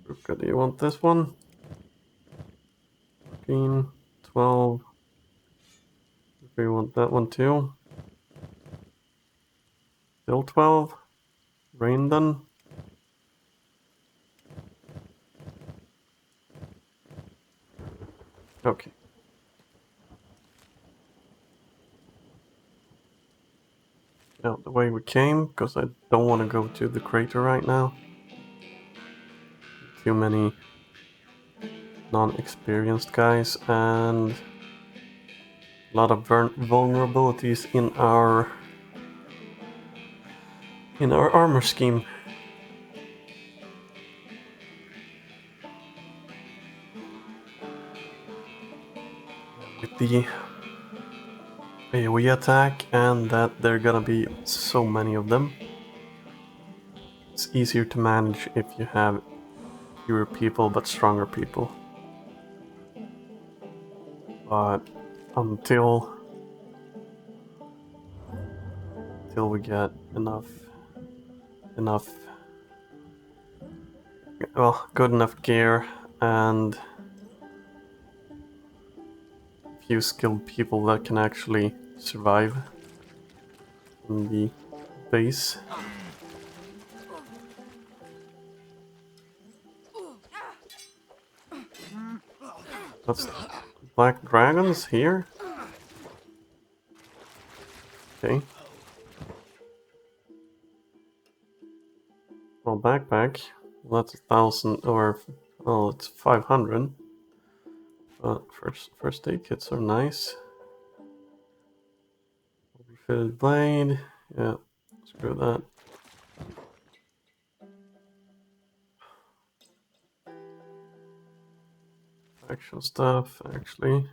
Ruka, do you want this one? 14, 12. Do you want that one too? Still 12. Rain done. Okay. Out the way we came, because I don't want to go to the crater right now. Too many non-experienced guys and a lot of vulnerabilities in our armor scheme. With the AoE attack and that there are gonna be so many of them. It's easier to manage if you have fewer people but stronger people. But until we get enough well, good enough gear and a few skilled people that can actually survive in the base. That's black dragons here. Okay. Well, backpack. Well, that's 1,000 or well, it's 500. But first aid kits are nice. Overfitted blade. Yeah, screw that. Actual stuff, actually.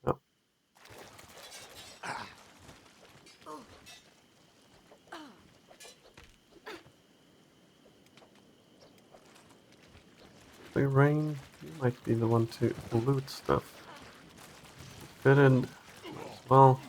Yep. The rain, you might be the one to loot stuff. Fitted as well.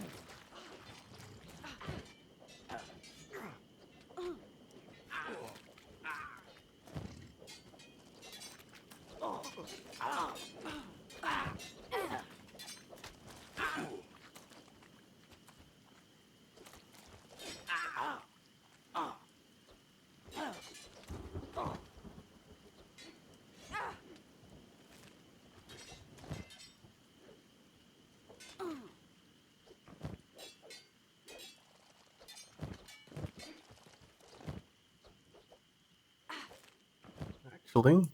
Actually,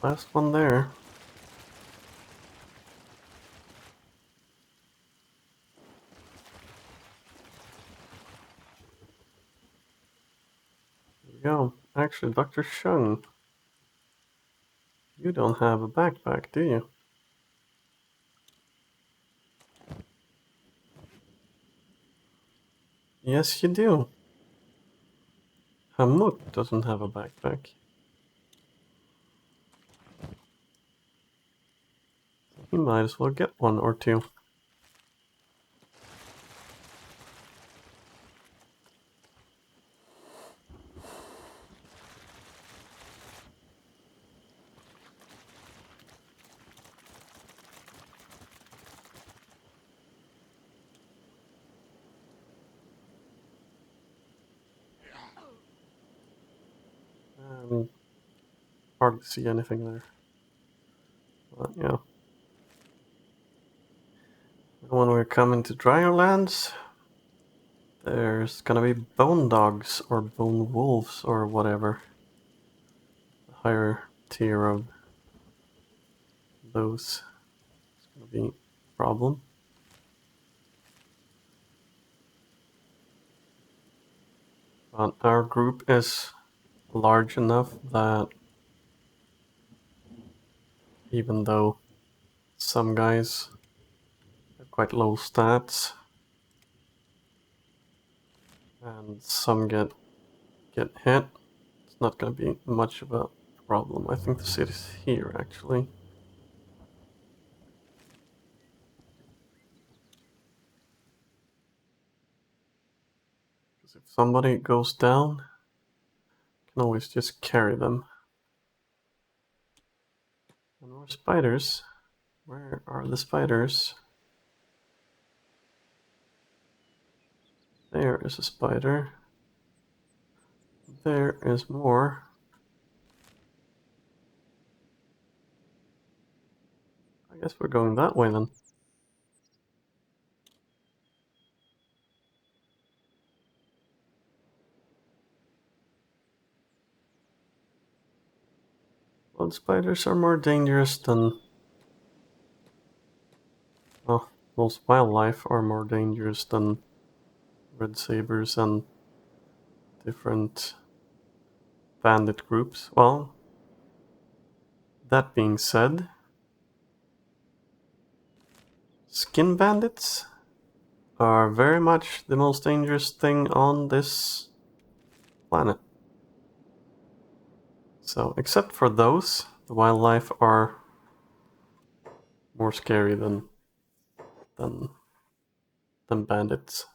Last one there. There we go. Actually, Dr. Shung, you don't have a backpack, do you? Yes, you do. Hamut doesn't have a backpack. He might as well get one or two. Hard to see anything there. But yeah. When we're coming to drier lands, there's gonna be bone dogs or bone wolves or whatever. The higher tier of those is gonna be a problem. But our group is large enough that even though some guys have quite low stats and some get hit, it's not gonna be much of a problem. I think the city's here actually. Because if somebody goes down, you can always just carry them. And more spiders. Where are the spiders? There is a spider. There is more. I guess we're going that way then. Blood spiders are more dangerous than... Well, most wildlife are more dangerous than red sabers and different bandit groups. Well, that being said, skin bandits are very much the most dangerous thing on this planet. So, except for those, the wildlife are more scary than bandits.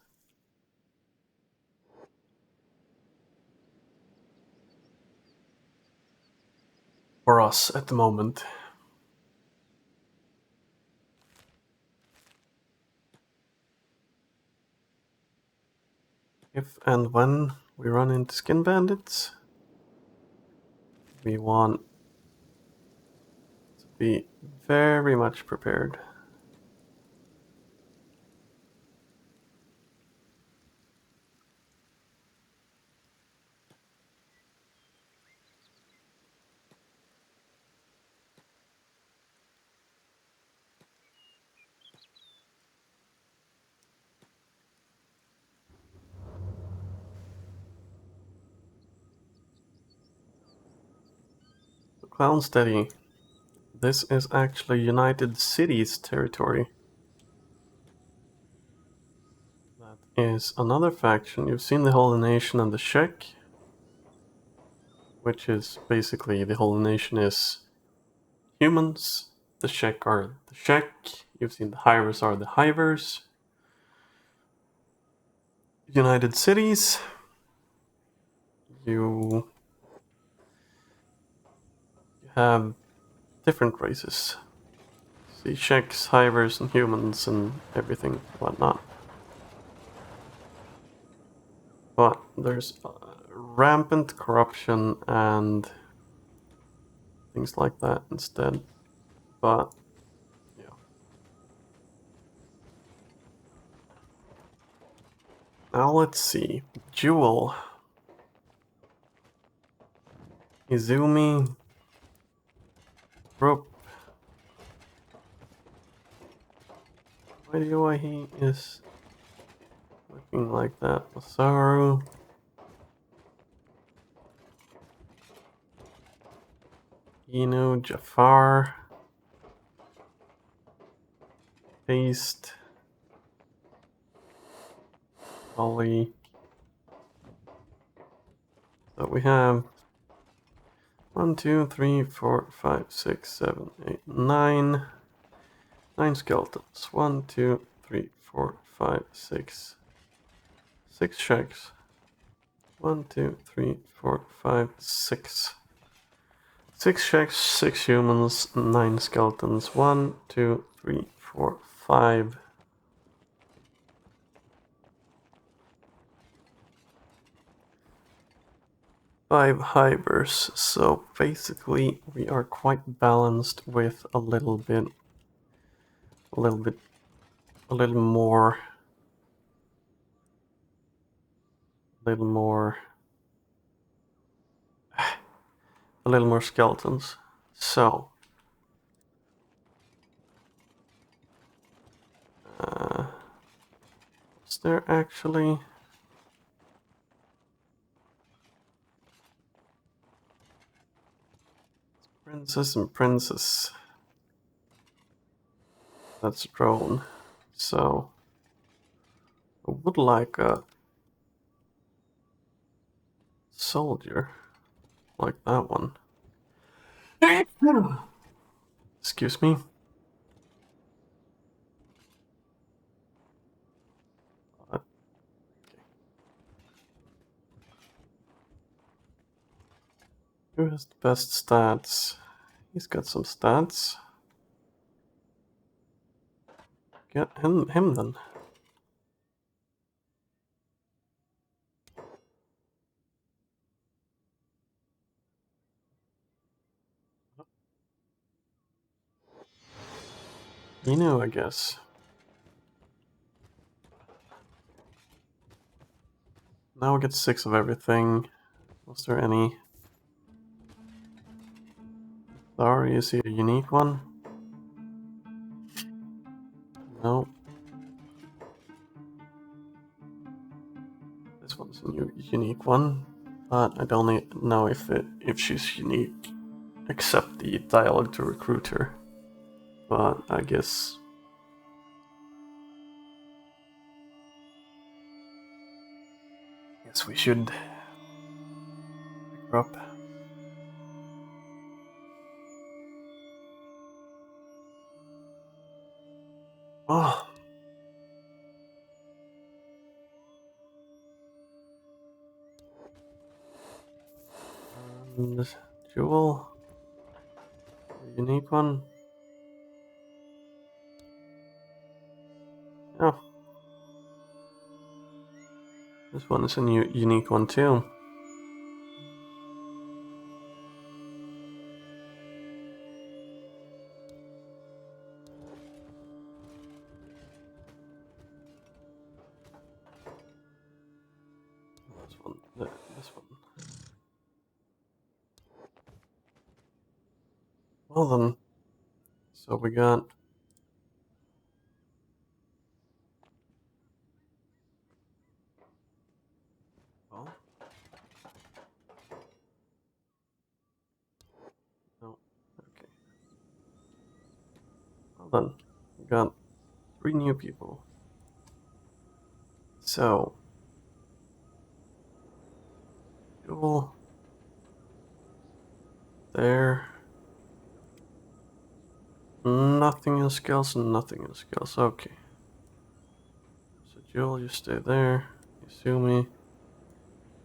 For us at the moment. If and when we run into skin bandits, we want to be very much prepared. Clown Steady. This is actually United Cities territory. That is another faction. You've seen the Holy Nation and the Shek, which is basically the Holy Nation is humans, the Shek are the Shek, you've seen the Hivers are the Hivers. United Cities, you have different races. See Sheks, Hivers, and humans, and everything, whatnot. But there's rampant corruption and things like that instead. But yeah. Now let's see. Jewel. Izumi. rope. Why do why he is looking like that? Masaru. Jafar. Paste. Ollie. So we have 1, 2, 3, 4, 5, 6, 7, 8, 9. 9 skeletons. 1, 2, 3, 4, 5, 6. 6 shacks. 1, 2, 3, 4, 5, 6. 6 shacks, 6 humans, 9 skeletons. 1, 2, 3, 4, 5. 5 hivers. So basically we are quite balanced with a little more skeletons. So is there actually princess and princess? That's drone. So I would like a soldier like that one. Excuse me. Who has the best stats? He's got some stats. Get him then. I guess. Now we get 6 of everything. Was there any? Sorry, is he a unique one? No. This one's a unique one, but I don't know if she's unique, except the dialogue to recruiter. But I guess we should pick her up. Oh. And Jewel, a unique one. Oh. This one is a unique one too. This one. Well then, so we got well. No. Okay. Well then, we got 3 new people. So Jewel there. Nothing in skills and nothing in skills. Okay. So Jewel, you stay there. Yasumi,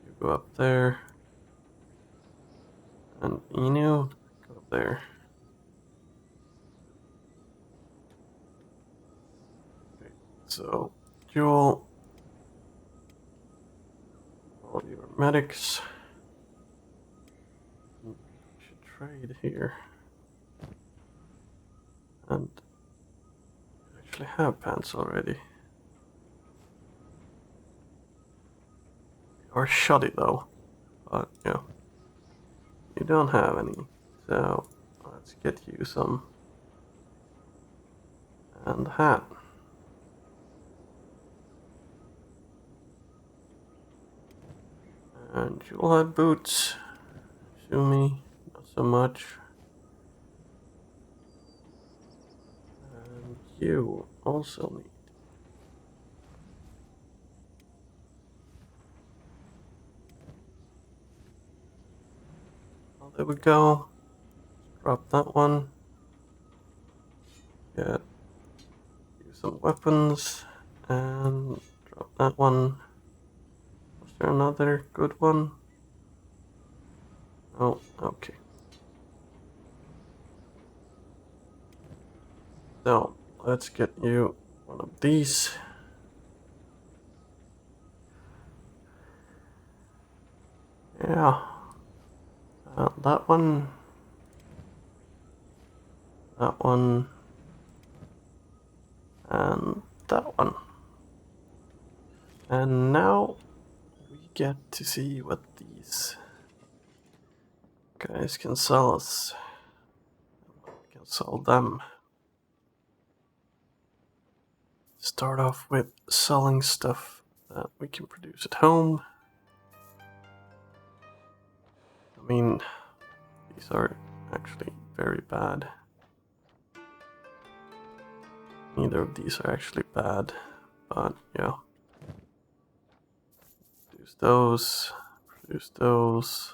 you go up there. And Inu, go there. Okay. So Jewel, all your medics. We should trade here. And I actually have pants already. Or shoddy though. But yeah. You don't have any. So let's get you some. And the hat. And you'll have boots. Shumi, not so much. And you also need. Well, there we go. Drop that one. Get you some weapons. And drop that one. Was there another good one? Oh, okay. So, let's get you one of these. Yeah. That one. That one. And that one. And now we get to see what these guys can sell us. We can sell them. Start off with selling stuff that we can produce at home. I mean, these are actually very bad. Neither of these are actually bad, but yeah. Produce those, produce those.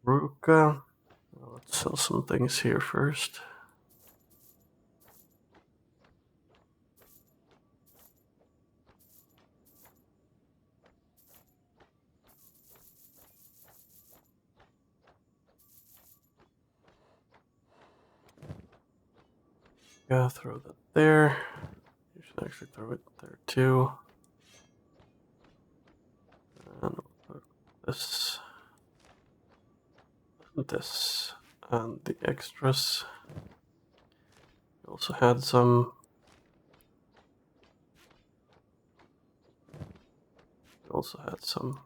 Ruka. Let's sell some things here first. Yeah, throw that there. You should actually throw it there too. And we'll put this, and this, and the extras. We also had some. We also had some.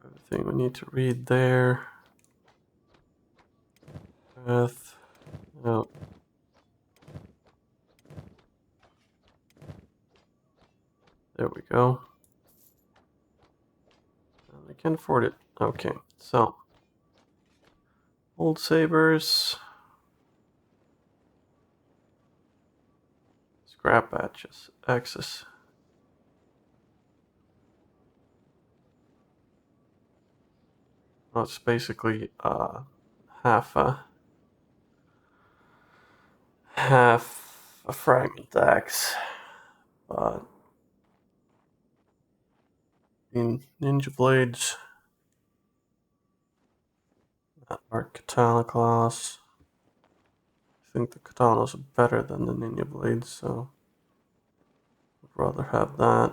Everything we need to read there. Path. Oh. There we go. And I can afford it. Okay, so. Old sabers. Scrap batches. Axis. Well, it's basically half a fragment axe, but in ninja blades that are katana class. I think the katanas are better than the ninja blades, so I'd rather have that.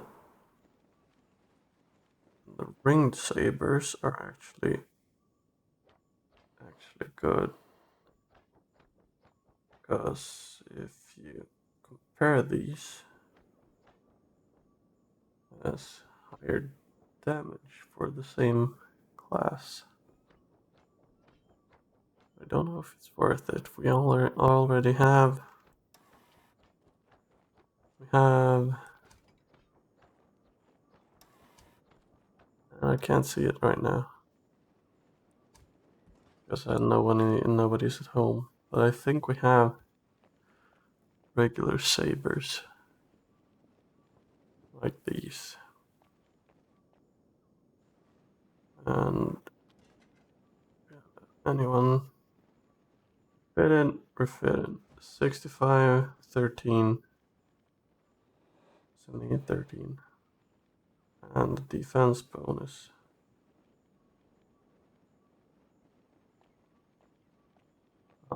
The ringed sabers are actually good, because if you compare these, as higher damage for the same class. I don't know if it's worth it. We already have. We have. I can't see it right now because nobody's at home. But I think we have regular sabers like these, and anyone fit in, refit in. 65, 13, 78, 13, and the defense bonus.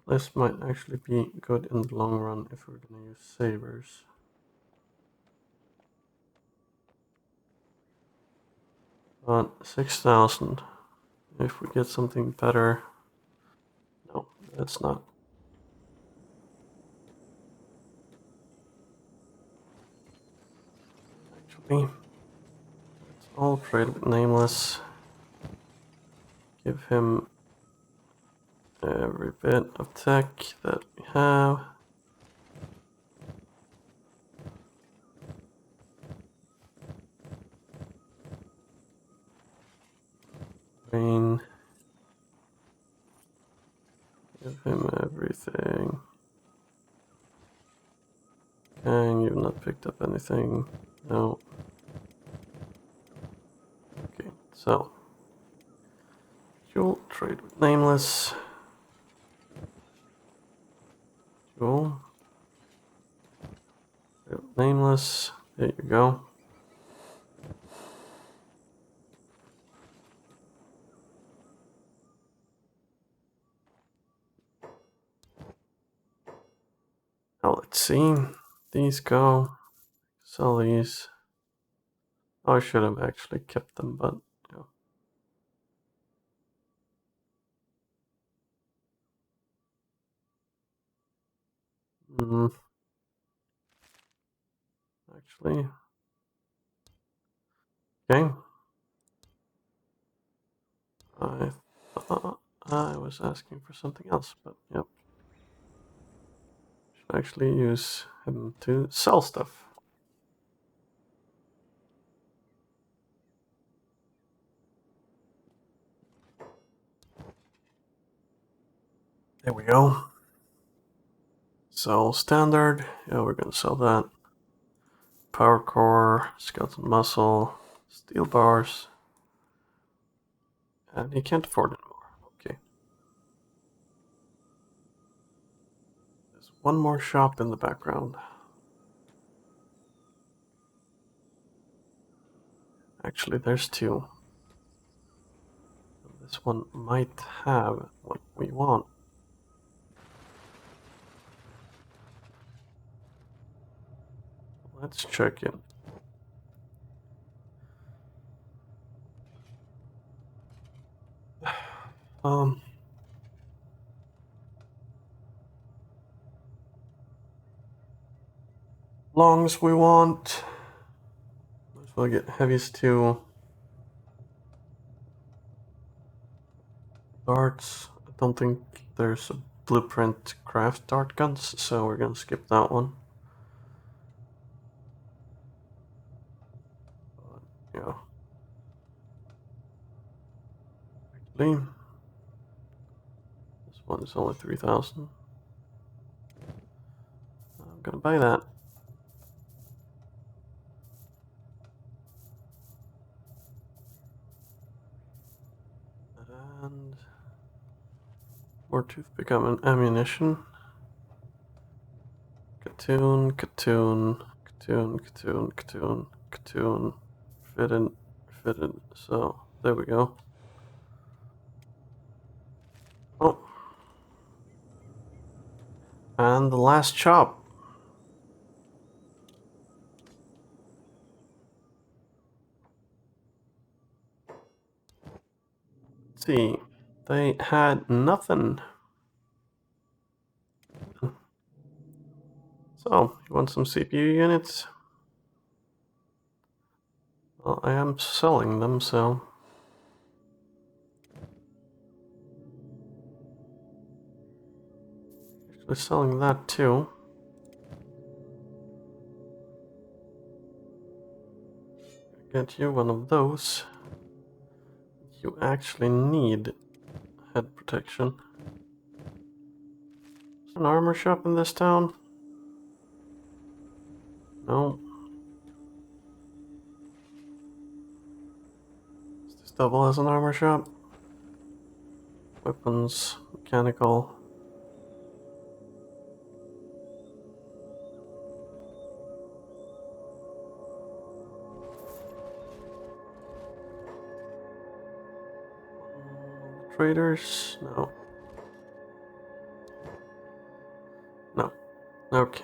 This might actually be good in the long run if we're gonna use sabers. But 6,000. If we get something better. No, that's not. Actually, let's all trade with Nameless. Give him every bit of tech that we have. Green. Give him everything. And you've not picked up anything. No. Okay, so you'll trade with Nameless. You'll trade with Nameless. There you go. Now let's see. These go. Sell these. Oh, I should have actually kept them, but yeah. Actually, okay. I thought I was asking for something else, but yep. Should actually use him to sell stuff. There we go. Sell standard. Yeah, we're gonna sell that. Power core, skeleton muscle, steel bars. And he can't afford it anymore. Okay. There's one more shop in the background. Actually, there's two. This one might have what we want. Let's check in. Longs we want. Might as well get heavies too. Darts. I don't think there's a blueprint craft dart guns, so we're gonna skip that one. But, yeah. Actually, this one is only 3,000. I'm gonna buy that. And more toothpick ammunition. Katoon, katoon, katoon, katoon, katoon, katoon. Fitted, fitted. So, there we go. Oh. And the last chop. Let's see. They had nothing. So, you want some CPU units? Well, I am selling them, so... Actually selling that too. Get you one of those. You actually need head protection. Is there an armor shop in this town? No. Is this double as an armor shop? Weapons, mechanical. Traders? No. Okay.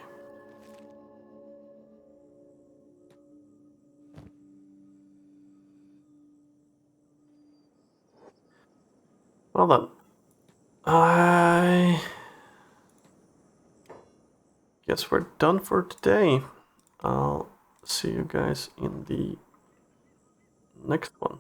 Well then, I guess we're done for today. I'll see you guys in the next one.